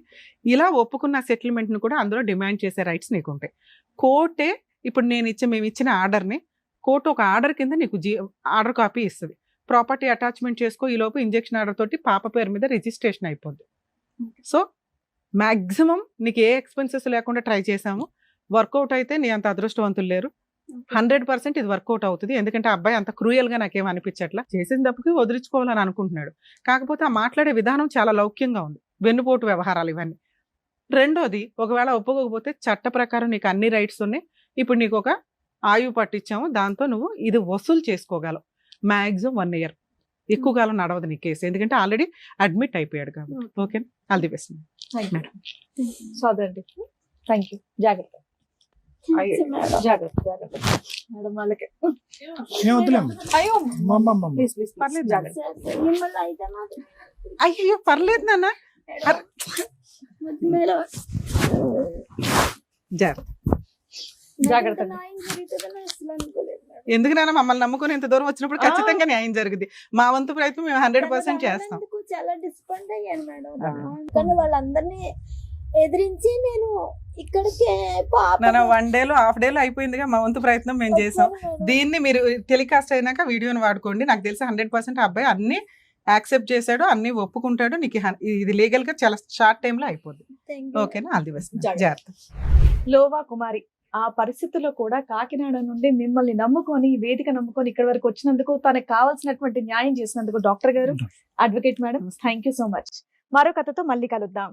Speaker 4: ఇలా ఒప్పుకున్న సెటిల్మెంట్ను కూడా అందులో డిమాండ్ చేసే రైట్స్ నీకు ఉంటాయి. కోర్టే ఇప్పుడు మేము ఇచ్చిన ఆర్డర్ని కోర్టు ఒక ఆర్డర్ కింద నీకు ఆర్డర్ కాపీ ఇస్తుంది. ప్రాపర్టీ అటాచ్మెంట్ చేసుకో, ఈ లోపు ఇంజెక్షన్ ఆర్డర్ తోటి పాప పేరు మీద రిజిస్ట్రేషన్ అయిపోద్ది. సో మ్యాక్సిమం నీకు ఏ ఎక్స్పెన్సెస్ లేకుండా ట్రై చేసాము. వర్కౌట్ అయితే నీ అంత అదృష్టవంతులు లేరు. 100% ఇది వర్కౌట్ అవుతుంది. ఎందుకంటే ఆ అబ్బాయి అంత క్రూయల్గా నాకేం అనిపించట్లా. చేసిన తప్పుకి వదిలించుకోవాలని అనుకుంటున్నాడు. కాకపోతే ఆ మాట్లాడే విధానం చాలా లౌక్యంగా ఉంది. వెన్నుపోటు వ్యవహారాలు ఇవన్నీ. రెండోది, ఒకవేళ ఒప్పుకోకపోతే చట్ట ప్రకారం నీకు అన్ని రైట్స్ ఉన్నాయి. ఇప్పుడు నీకు ఒక ఆయువు పట్టించాము, దాంతో నువ్వు ఇది వసూలు చేసుకోగలవు. మ్యాక్సిమం 1 year, ఎక్కువ కాలం నడవదు నీ కేసు, ఎందుకంటే ఆల్రెడీ అడ్మిట్ అయిపోయాడు కాబట్టి. Okay, all the best.
Speaker 2: Thank you. జాగ్రత్త మేడం. వాళ్ళకి
Speaker 5: ఏం వద్దులేమ్మా.
Speaker 2: అయ్యో ప్లీజ్
Speaker 4: పర్లేదు,
Speaker 2: జాగ్రత్త.
Speaker 3: మిమ్మల్ని అయితే మాత్రం
Speaker 4: అయ్యో పర్లేదు నాన్న.
Speaker 3: మేడం
Speaker 4: జాగ్రత్త.
Speaker 2: జాగ్రత్త.
Speaker 3: నాకు న్యాయం జరుగుతుందని అసలు అనుకోలేదు మేడం.
Speaker 4: ఎందుకు నాన్న మమ్మల్ని నమ్ముకుని ఇంత దూరం వచ్చినప్పుడు ఖచ్చితంగా న్యాయం జరుగుద్ది. మా వంతు ప్రయత్నం మేము 100% చేస్తాం.
Speaker 3: అందుకు చాలా డిస్పాయింట్ అయ్యాను మేడం.
Speaker 4: అదే.
Speaker 3: కానీ వాళ్ళందరినీ ఎదిరించి నేను ఇక్కడికి
Speaker 4: నాన్న 1 డేలో హాఫ్ డేలో అయిపోయిందిగా, మా వంతు ప్రయత్నం మేము చేసాం. దీన్ని మీరు టెలికాస్ట్ అయినాక వీడియోని వాడుకోండి. నాకు తెలిసి 100% ఆ అబ్బాయి అన్ని యాక్సెప్ట్ చేశాడు, అన్ని ఒప్పుకుంటాడు. నీకు ఇది లీగల్ గా చాలా షార్ట్ టైమ్ లో అయిపోద్ది. ఓకేనా? All the best. జాగ్రత్త.
Speaker 2: లోవా కుమారి ఆ పరిస్థితుల్లో కూడా కాకినాడ నుండి మిమ్మల్ని నమ్ముకొని, వేదిక నమ్ముకొని ఇక్కడి వరకు వచ్చినందుకు, తనకు కావాల్సినటువంటి న్యాయం చేసినందుకు డాక్టర్ గారు, advocate madam, thank you so much. మరో కథతో మళ్ళీ కలుద్దాం.